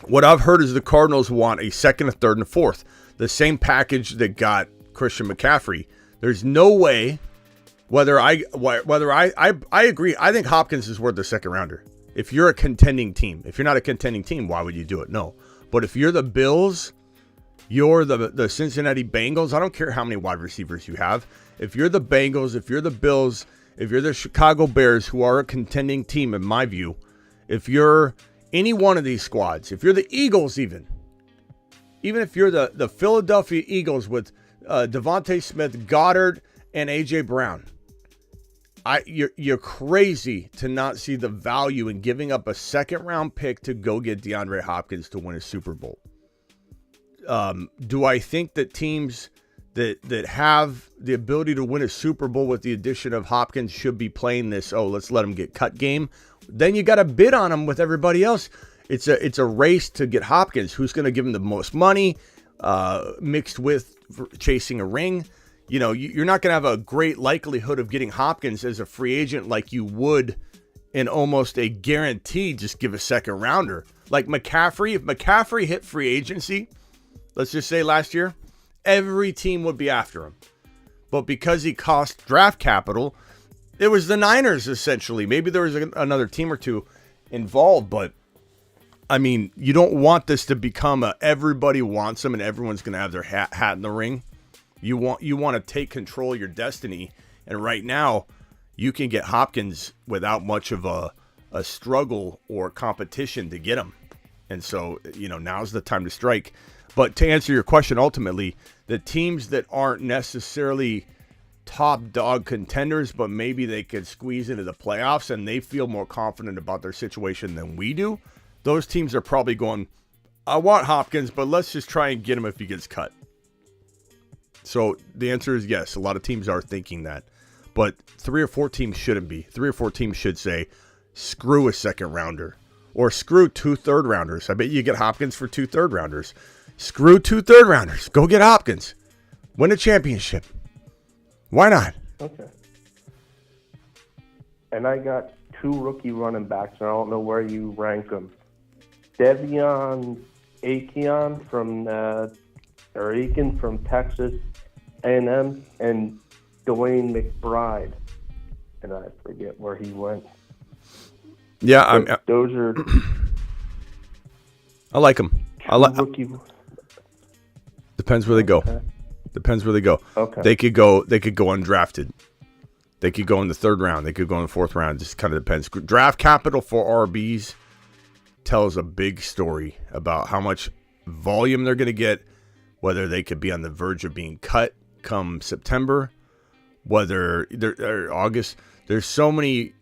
What I've heard is the Cardinals want a second, a third, and a fourth. The same package that got Christian McCaffrey. There's no way, whether I agree, I think Hopkins is worth the second rounder. If you're a contending team. If you're not a contending team, why would you do it? No. But if you're the Bills, you're the Cincinnati Bengals, I don't care how many wide receivers you have. If you're the Bengals, if you're the Bills, if you're the Chicago Bears, who are a contending team in my view, if you're any one of these squads, if you're the Eagles even if you're the Philadelphia Eagles with Devontae Smith, Goddard, and A.J. Brown, you're crazy to not see the value in giving up a second-round pick to go get DeAndre Hopkins to win a Super Bowl. Do I think that teams that have the ability to win a Super Bowl with the addition of Hopkins should be playing this, let's let him get cut game. Then you got to bid on him with everybody else. It's a race to get Hopkins. Who's going to give him the most money, mixed with chasing a ring? You know, you're not going to have a great likelihood of getting Hopkins as a free agent like you would in almost a guarantee just give a second rounder. Like McCaffrey, if McCaffrey hit free agency, let's just say last year, every team would be after him. But because he cost draft capital, it was the Niners essentially. Maybe there was another team or two involved, but I mean, you don't want this to become everybody wants him and everyone's going to have their hat in the ring. You want to take control of your destiny, and right now you can get Hopkins without much of a struggle or competition to get him. And so, you know, now's the time to strike. But to answer your question, ultimately, the teams that aren't necessarily top dog contenders, but maybe they could squeeze into the playoffs and they feel more confident about their situation than we do, those teams are probably going, I want Hopkins, but let's just try and get him if he gets cut. So the answer is yes. A lot of teams are thinking that. But 3 or 4 teams shouldn't be. 3 or 4 teams should say, screw a second rounder. Or screw 2 third rounders. I bet you get Hopkins for 2 third rounders. Screw 2 third rounders. Go get Hopkins. Win a championship. Why not?
Okay. And I got 2 rookie running backs, and I don't know where you rank them. Devion Achane from Texas A&M, and Dwayne McBride, and I forget where he went.
Yeah,
those are.
I like them.
Rookie.
Depends where they go.
Okay.
Depends where they go.
Okay.
They could go undrafted. They could go in the 3rd round. They could go in the 4th round. Just kind of depends. Draft capital for RBs tells a big story about how much volume they're going to get, whether they could be on the verge of being cut come September, whether they're August. There's so many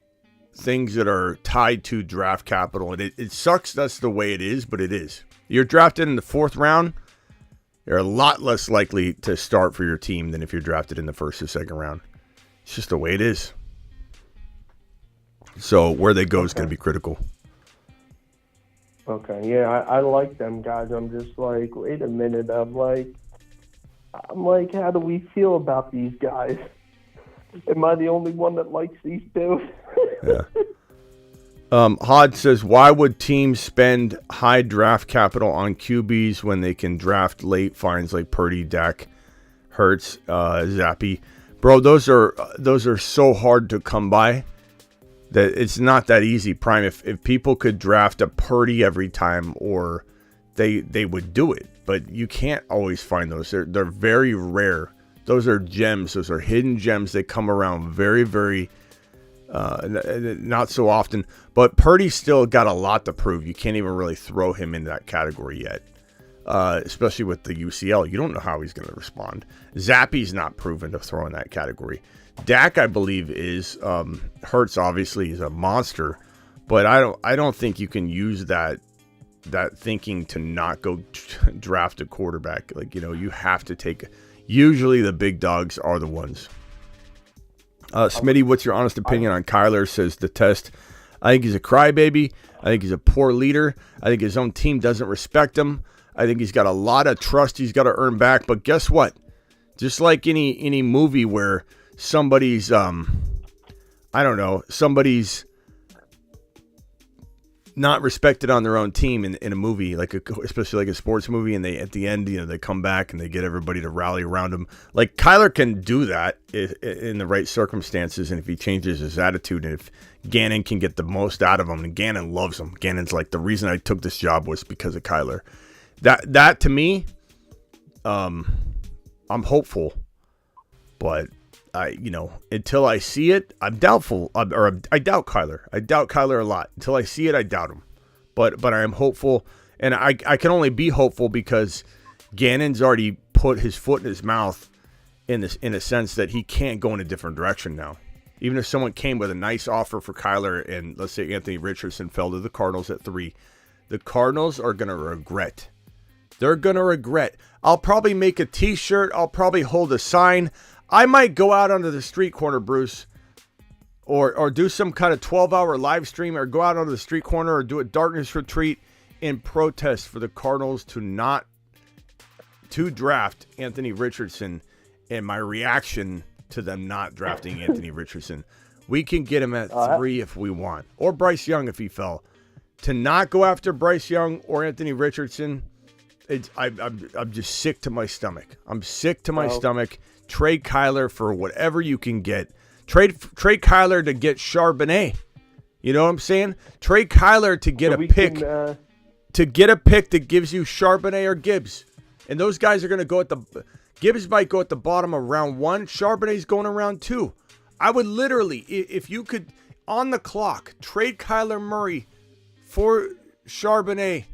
things that are tied to draft capital, and it sucks that's the way it is, but it is. You're drafted in the 4th round, you're a lot less likely to start for your team than if you're drafted in the 1st or 2nd round. It's just the way it is. So where they go is going to be critical.
Okay, yeah, I like them guys. I'm just like, wait a minute. I'm like, how do we feel about these guys? Am I the only one that likes these 2?
Yeah. Hod says, why would teams spend high draft capital on QBs when they can draft late finds like Purdy, Dak, Hurts, Zappe? Bro, those are so hard to come by that it's not that easy. Prime, if people could draft a Purdy every time, or they would do it, but you can't always find those. They're very rare. Those are gems. Those are hidden gems. They come around very, very not so often. But Purdy's still got a lot to prove. You can't even really throw him in that category yet, especially with the UCL. You don't know how he's going to respond. Zappe's not proven to throw in that category. Dak, I believe, is. Hurts obviously is a monster, but I don't think you can use that thinking to not go draft a quarterback. Like, you know, you have to take. Usually the big dogs are the ones. Smitty, what's your honest opinion on Kyler? Says the test. I think he's a crybaby. I think he's a poor leader. I think his own team doesn't respect him. I think he's got a lot of trust he's got to earn back. But guess what? Just like any movie where somebody's somebody's not respected on their own team in a movie, especially like a sports movie, and they at the end, they come back and they get everybody to rally around him. Like, Kyler can do that in the right circumstances, and if he changes his attitude, and if Gannon can get the most out of him, and Gannon loves him. Gannon's like, the reason I took this job was because of Kyler. That to me, I'm hopeful, but until I see it, I'm doubtful. I doubt Kyler. I doubt Kyler a lot. Until I see it, I doubt him. But I am hopeful, and I can only be hopeful because Gannon's already put his foot in his mouth in a sense that he can't go in a different direction now. Even if someone came with a nice offer for Kyler, and let's say Anthony Richardson fell to the Cardinals at 3, the Cardinals are going to regret They're going to regret. I'll probably make a t-shirt. I'll probably hold a sign. I might go out onto the street corner, Bruce, or do some kind of 12-hour live stream, or go out onto the street corner or do a darkness retreat in protest for the Cardinals to draft Anthony Richardson, and my reaction to them not drafting Anthony Richardson. We can get him at 3 if we want, or Bryce Young if he fell. To not go after Bryce Young or Anthony Richardson, I'm just sick to my stomach. I'm sick to my stomach. Trade Kyler for whatever you can get. Trade Kyler to get Charbonnet. You know what I'm saying? Trade Kyler to get a pick. To get a pick that gives you Charbonnet or Gibbs. And those guys are going to go at the... Gibbs might go at the bottom of round 1. Charbonnet's going around 2. I would literally, if you could, on the clock, trade Kyler Murray for Charbonnet,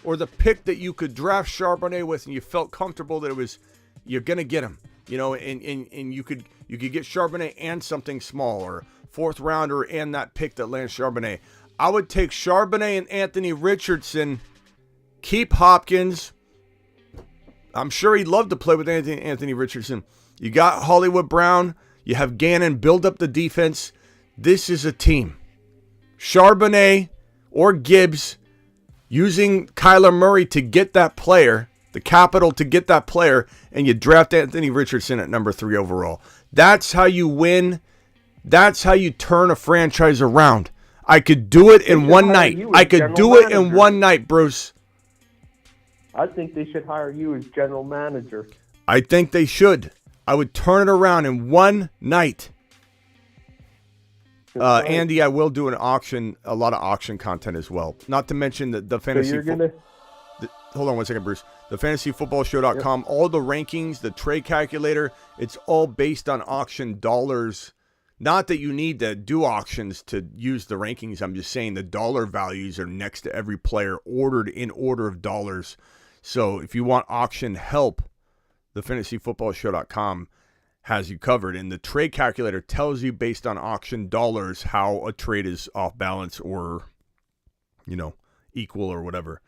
or the pick that you could draft Charbonnet with, and you felt comfortable that it was, you're going to get him. You know, and you could get Charbonnet and something small, or 4th rounder and that pick that lands Charbonnet. I would take Charbonnet and Anthony Richardson, keep Hopkins. I'm sure he'd love to play with Anthony Richardson. You got Hollywood Brown. You have Gannon. Build up the defense. This is a team. Charbonnet or Gibbs using Kyler Murray to get that player, the capital to get that player, and you draft Anthony Richardson at number 3 overall. That's how you win. That's how you turn a franchise around. I could do it in one night. I could do it in one night, Bruce.
I think they should hire you as general manager.
I think they should. I would turn it around in one night. Andy, I will do an auction, a lot of auction content as well. Not to mention the fantasy. Hold on one second, Bruce. The fantasyfootballshow.com, all the rankings, the trade calculator, it's all based on auction dollars. Not that you need to do auctions to use the rankings. I'm just saying the dollar values are next to every player, ordered in order of dollars. So if you want auction help, the fantasyfootballshow.com has you covered. And the trade calculator tells you based on auction dollars how a trade is off balance or, you know, equal or whatever.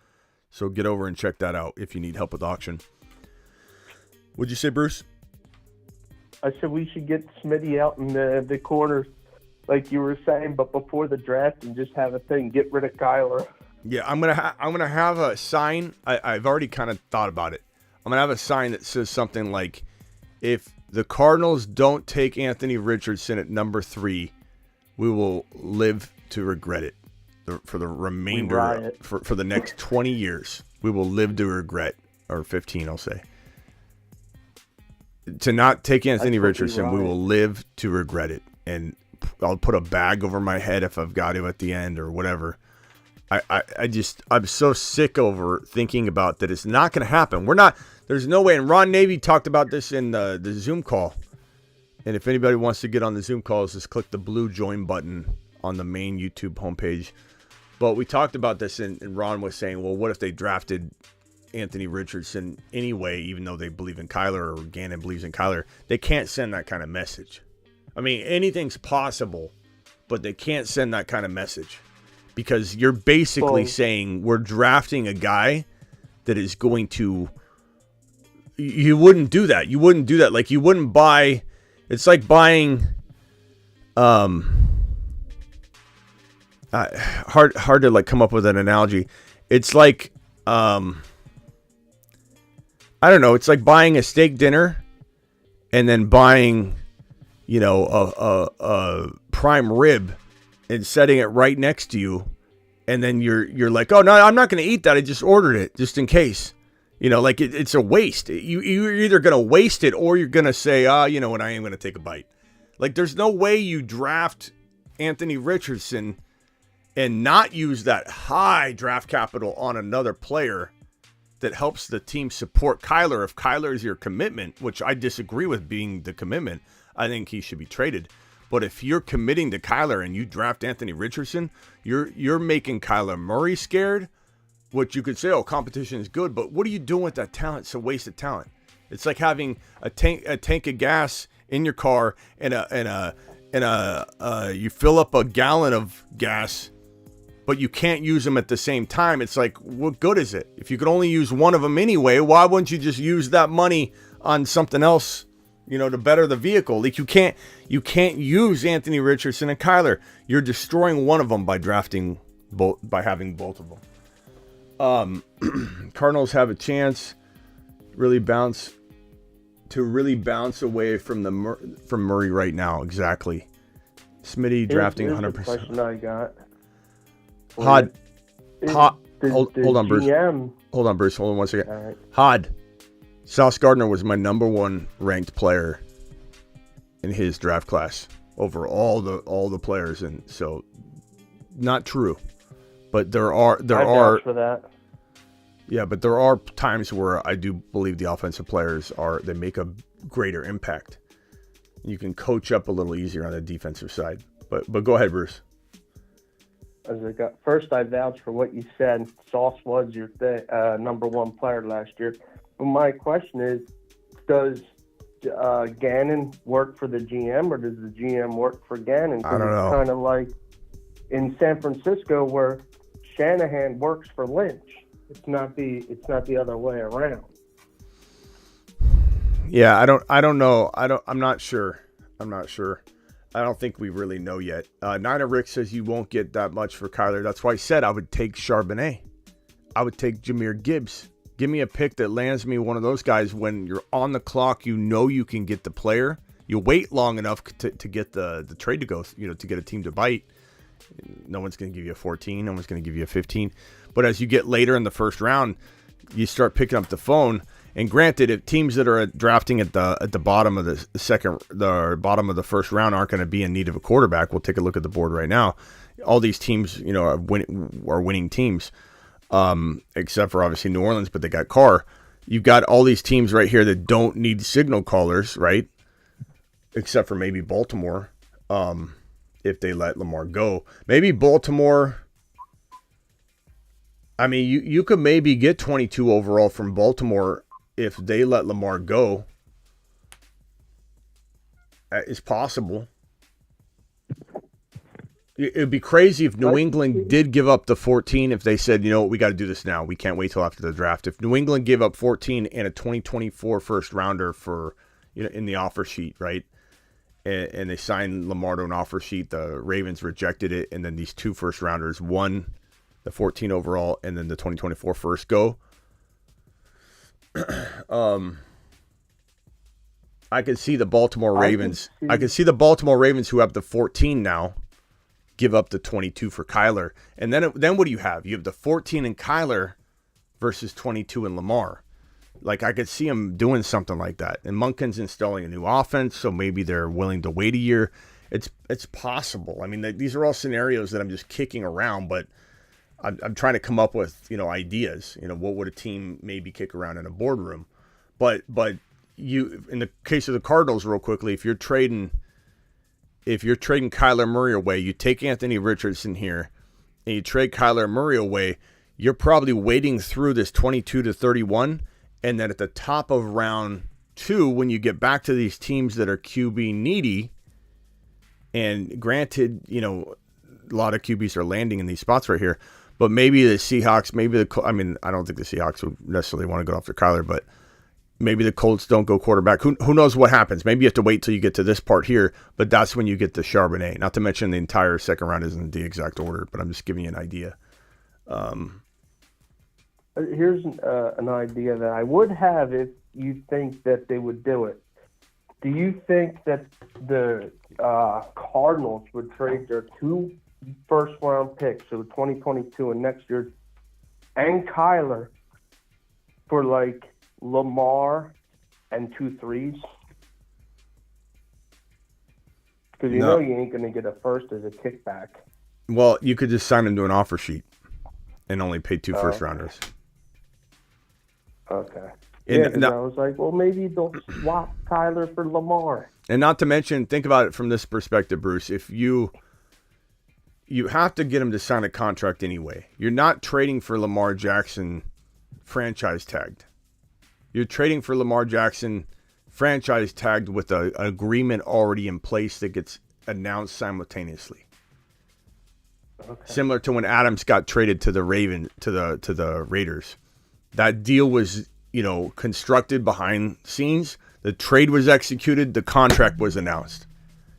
So get over and check that out if you need help with auction. What'd you say, Bruce?
I said we should get Smitty out in the corner, like you were saying, but before the draft, and just have a thing. Get rid of Kyler.
Yeah, I'm gonna have a sign. I've already kind of thought about it. I'm gonna have a sign that says something like, "If the Cardinals don't take Anthony Richardson at number 3, we will live to regret it for the remainder for the next 20 years. We will live to regret, or 15, I'll say." To not take Anthony Richardson, we will live to regret it. And I'll put a bag over my head if I've got to at the end or whatever. I'm so sick over thinking about that it's not going to happen. There's no way. And Ron Navy talked about this in the Zoom call. And if anybody wants to get on the Zoom calls, just click the blue join button on the main YouTube homepage. But we talked about this, and Ron was saying, well, what if they drafted Anthony Richardson anyway, even though they believe in Kyler, or Gannon believes in Kyler? They can't send that kind of message. I mean, anything's possible, but they can't send that kind of message, because you're basically saying we're drafting a guy that is going to... You wouldn't do that. You wouldn't do that. Like, you wouldn't buy... It's like buying... hard to like come up with an analogy. It's like... I don't know. It's like buying a steak dinner and then buying, you know, a prime rib and setting it right next to you. And then you're like, oh, no, I'm not going to eat that. I just ordered it just in case. You know, like it's a waste. You're either going to waste it or you're going to say, you know what, I am going to take a bite. Like, there's no way you draft Anthony Richardson and not use that high draft capital on another player that helps the team support Kyler. If Kyler is your commitment, which I disagree with being the commitment, I think he should be traded. But if you're committing to Kyler and you draft Anthony Richardson, you're making Kyler Murray scared, which you could say, oh, competition is good, but what are you doing with that talent? It's a waste of talent. It's like having a tank of gas in your car and you fill up a gallon of gas but you can't use them at the same time. It's like, what good is it? If you could only use one of them anyway, why wouldn't you just use that money on something else, to better the vehicle? Like you can't use Anthony Richardson and Kyler. You're destroying one of them by drafting both, by having both of them. Cardinals have a chance really bounce away from Murray right now. Exactly. Smitty drafting 100%.
The question I got.
Hold on, Bruce. Hold on, Bruce. Hold on 1 second.
All right.
Hod. Sauce Gardner was my number one ranked player in his draft class over all the players, and so not true. But there are
for that.
Yeah, but there are times where I do believe the offensive players they make a greater impact. You can coach up a little easier on the defensive side. But go ahead, Bruce.
First, I vouch for what you said. Sauce was your number one player last year. But my question is, does Gannon work for the GM, or does the GM work for Gannon?
I don't know.
It's kind of like in San Francisco where Shanahan works for Lynch. It's not the other way around.
Yeah, I don't know. I'm not sure. I don't think we really know yet. Nina Rick says you won't get that much for Kyler. That's why I said I would take Charbonnet. I would take Jahmyr Gibbs. Give me a pick that lands me one of those guys when you're on the clock. You can get the player. You wait long enough to get the trade to go, to get a team to bite. No one's going to give you a 14. No one's going to give you a 15. But as you get later in the first round, you start picking up the phone. And granted, if teams that are drafting at the bottom of the bottom of the first round aren't going to be in need of a quarterback, we'll take a look at the board right now. All these teams, are winning teams, except for obviously New Orleans, but they got Carr. You've got all these teams right here that don't need signal callers, right? Except for maybe Baltimore, if they let Lamar go. Maybe Baltimore. I mean, you could maybe get 22 overall from Baltimore if they let Lamar go. It's possible. It would be crazy if New England did give up the 14, if they said, we got to do this now. We can't wait till after the draft. If New England gave up 14 and a 2024 first rounder for, in the offer sheet, right? And they signed Lamar to an offer sheet, the Ravens rejected it, and then these two first rounders, one the 14 overall and then the 2024 first go. I could see the Baltimore Ravens. I could see the Baltimore Ravens, who have the 14 now, give up the 22 for Kyler. And then what do you have? You have the 14 in Kyler versus 22 in Lamar. Like, I could see them doing something like that. And Monken's installing a new offense, so maybe they're willing to wait a year. It's possible. I mean, these are all scenarios that I'm just kicking around, but I'm trying to come up with, ideas. What would a team maybe kick around in a boardroom? But you, in the case of the Cardinals, real quickly, if you're trading Kyler Murray away, you take Anthony Richardson here, and you trade Kyler Murray away, you're probably waiting through this 22 to 31, and then at the top of round 2, when you get back to these teams that are QB needy, and granted, a lot of QBs are landing in these spots right here. But maybe the Seahawks, I don't think the Seahawks would necessarily want to go after Kyler, but maybe the Colts don't go quarterback. Who knows what happens? Maybe you have to wait till you get to this part here, but that's when you get the Charbonnet. Not to mention the entire second round isn't the exact order, but I'm just giving you an idea.
Here's an idea that I would have if you think that they would do it. Do you think that the Cardinals would trade their 2 first-round picks, so 2022 and next year, and Kyler for, Lamar and 2 threes? Because you ain't going to get a first as a kickback.
Well, you could just sign him to an offer sheet and only pay 2 first-rounders.
Okay.
And
I was like, well, maybe they'll swap Kyler for Lamar.
And not to mention, think about it from this perspective, Bruce. If you have to get him to sign a contract anyway. You're not trading for Lamar Jackson franchise tagged. You're trading for Lamar Jackson franchise tagged with an agreement already in place that gets announced simultaneously. Similar to when Adams got traded to the Raiders. That deal was, constructed behind scenes. The trade was executed. The contract was announced.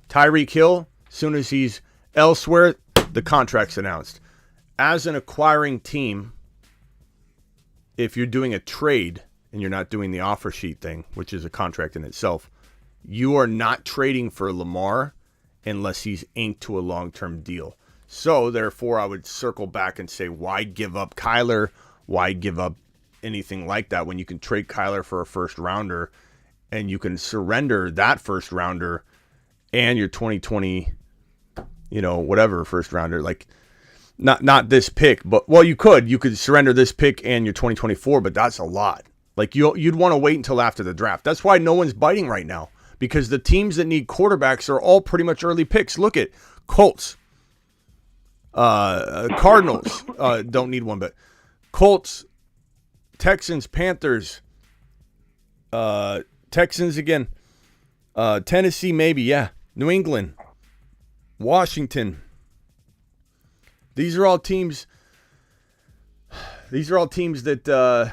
Tyreek Hill, as soon as he's elsewhere, the contract's announced. As an acquiring team, if you're doing a trade and you're not doing the offer sheet thing, which is a contract in itself, you are not trading for Lamar unless he's inked to a long-term deal. So, therefore, I would circle back and say, why give up Kyler? Why give up anything like that when you can trade Kyler for a first-rounder and you can surrender that first-rounder and your 2020, whatever first-rounder, like not this pick, but, well, you could surrender this pick and your 2024, but that's a lot. Like, you'd want to wait until after the draft. That's why no one's biting right now, because the teams that need quarterbacks are all pretty much early picks. Look at Colts. Cardinals don't need one, but Colts, Texans, Panthers, Texans again, Tennessee maybe, yeah, New England, Washington. These are all teams that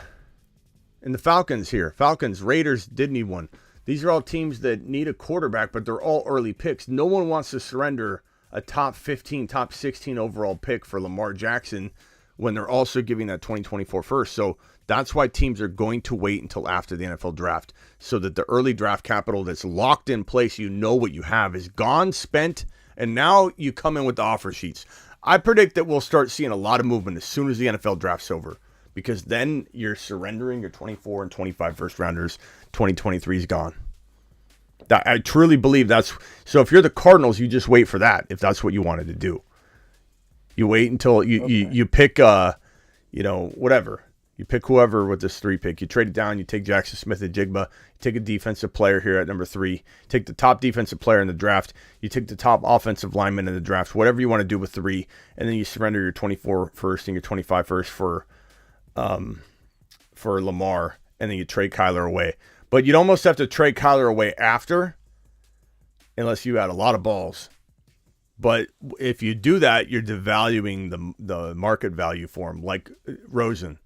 and the Falcons here. Falcons, Raiders did need one. These are all teams that need a quarterback, but they're all early picks. No one wants to surrender a top 15, top 16 overall pick for Lamar Jackson when they're also giving that 2024 first. So that's why teams are going to wait until after the NFL draft, so that the early draft capital that's locked in place, what you have, is gone, spent, and now you come in with the offer sheets. I predict that we'll start seeing a lot of movement as soon as the NFL draft's over, because then you're surrendering your 24 and 25 first rounders. 2023 is gone. I truly believe that's so. If you're the Cardinals, you just wait for that. If that's what you wanted to do, you wait until you pick whatever. You pick whoever with this 3 pick. You trade it down. You take Jackson Smith and Jigba. You take a defensive player here at number 3. Take the top defensive player in the draft. You take the top offensive lineman in the draft. Whatever you want to do with 3, and then you surrender your 24 first and your 25 first for Lamar, and then you trade Kyler away. But you'd almost have to trade Kyler away after, unless you had a lot of balls. But if you do that, you're devaluing the market value for him, like Rosen.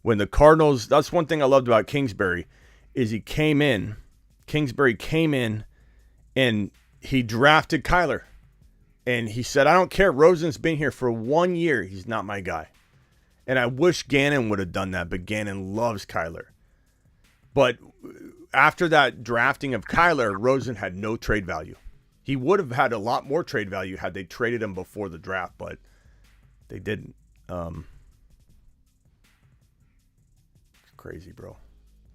When the Cardinals, that's one thing I loved about Kingsbury, is Kingsbury came in and he drafted Kyler. And he said, I don't care, Rosen's been here for 1 year. He's not my guy. And I wish Gannon would have done that, but Gannon loves Kyler. But after that drafting of Kyler, Rosen had no trade value. He would have had a lot more trade value had they traded him before the draft, but they didn't. It's crazy, bro.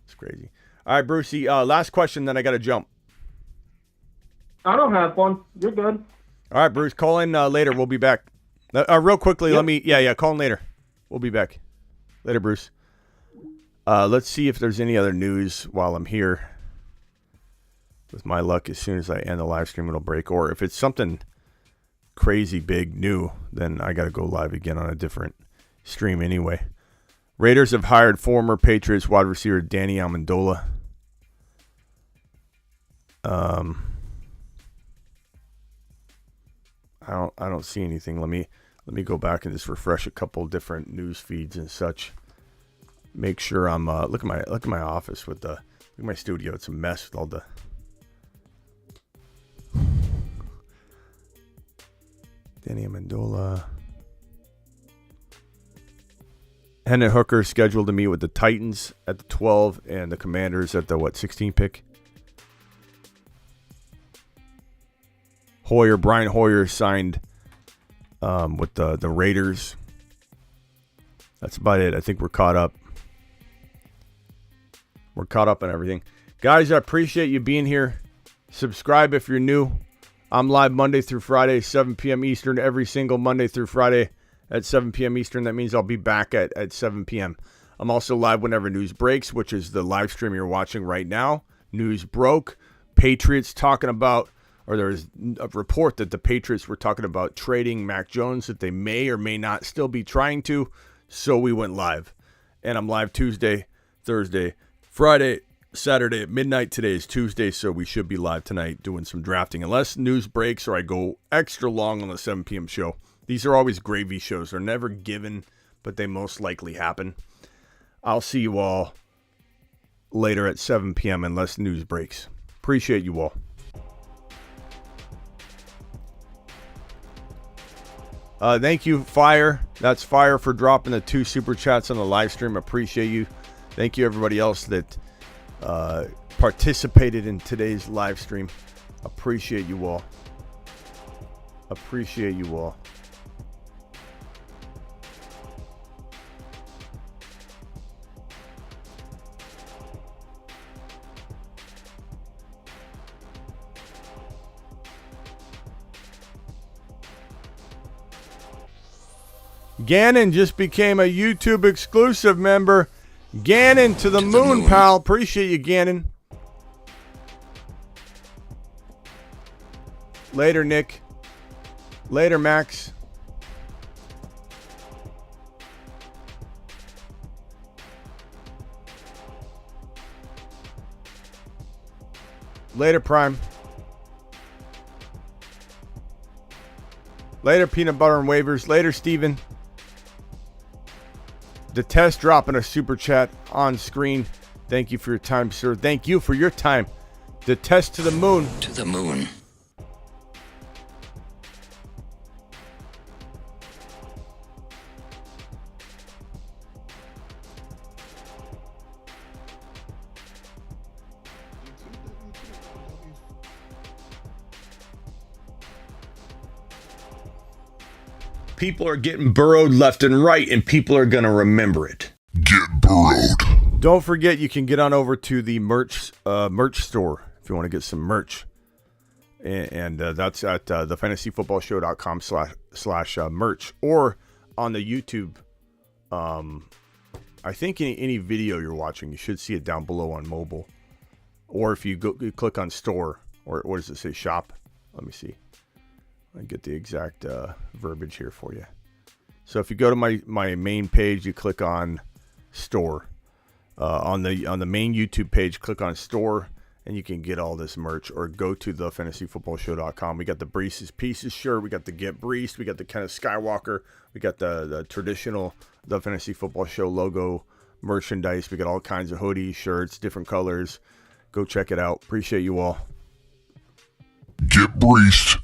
It's crazy. All right, Brucey, last question, then I got to jump.
I don't have one. You're good.
All right, Bruce, call in later. We'll be back. Real quickly,
Yep.
Call in later. We'll be back. Later, Bruce. Let's see if there's any other news while I'm here. With my luck, as soon as I end the live stream, it'll break. Or if it's something crazy big new, then I got to go live again on a different stream anyway. Raiders have hired former Patriots wide receiver Danny Amendola. I don't see anything. Let me go back and just refresh a couple different news feeds and such. Make sure I'm look at my office with look at my studio. It's a mess with all the Danny Amendola. Hendon Hooker scheduled to meet with the Titans at the 12 and the Commanders at the 16 pick. Brian Hoyer signed with the Raiders. That's about it. I think we're caught up. We're caught up on everything. Guys, I appreciate you being here. Subscribe if you're new. I'm live Monday through Friday, 7 p.m. Eastern, every single Monday through Friday at 7 p.m. Eastern. That means I'll be back at 7 p.m. I'm also live whenever news breaks, which is the live stream you're watching right now. News broke. Patriots talking about, or there was a report that the Patriots were talking about trading Mac Jones, that they may or may not still be trying to. So we went live. And I'm live Tuesday, Thursday, Friday, Saturday at midnight. Today is Tuesday, so we should be live tonight doing some drafting. Unless news breaks or I go extra long on the 7 p.m. show. These are always gravy shows. They're never given, but they most likely happen. I'll see you all later at 7 p.m. unless news breaks. Appreciate you all. Thank you, Fire. That's Fire for dropping the 2 super chats on the live stream. Appreciate you. Thank you, everybody else that participated in today's live stream. Appreciate you all. Appreciate you all. Gannon just became a YouTube exclusive member. Gannon to the moon, pal. Appreciate you, Gannon. Later, Nick. Later, Max. Later, Prime. Later, Peanut Butter and Waivers. Later, Steven. The test dropping a super chat on screen. Thank you for your time, sir. Thank you for your time. The test to the moon.
To the moon.
People are getting burrowed left and right, and people are going to remember it.
Get burrowed.
Don't forget, you can get on over to the merch store if you want to get some merch. And that's at thefantasyfootballshow.com/merch or on the YouTube. I think any video you're watching, you should see it down below on mobile. Or if you click on store, or what does it say, shop? Let me see. I get the exact verbiage here for you. So if you go to my main page, you click on store. On the main YouTube page, click on store, and you can get all this merch. Or go to thefantasyfootballshow.com. We got the Breeze's Pieces shirt. We got the Get Breezed. We got the Kenneth Skywalker. We got the traditional The Fantasy Football Show logo merchandise. We got all kinds of hoodies, shirts, different colors. Go check it out. Appreciate you all.
Get Breezed.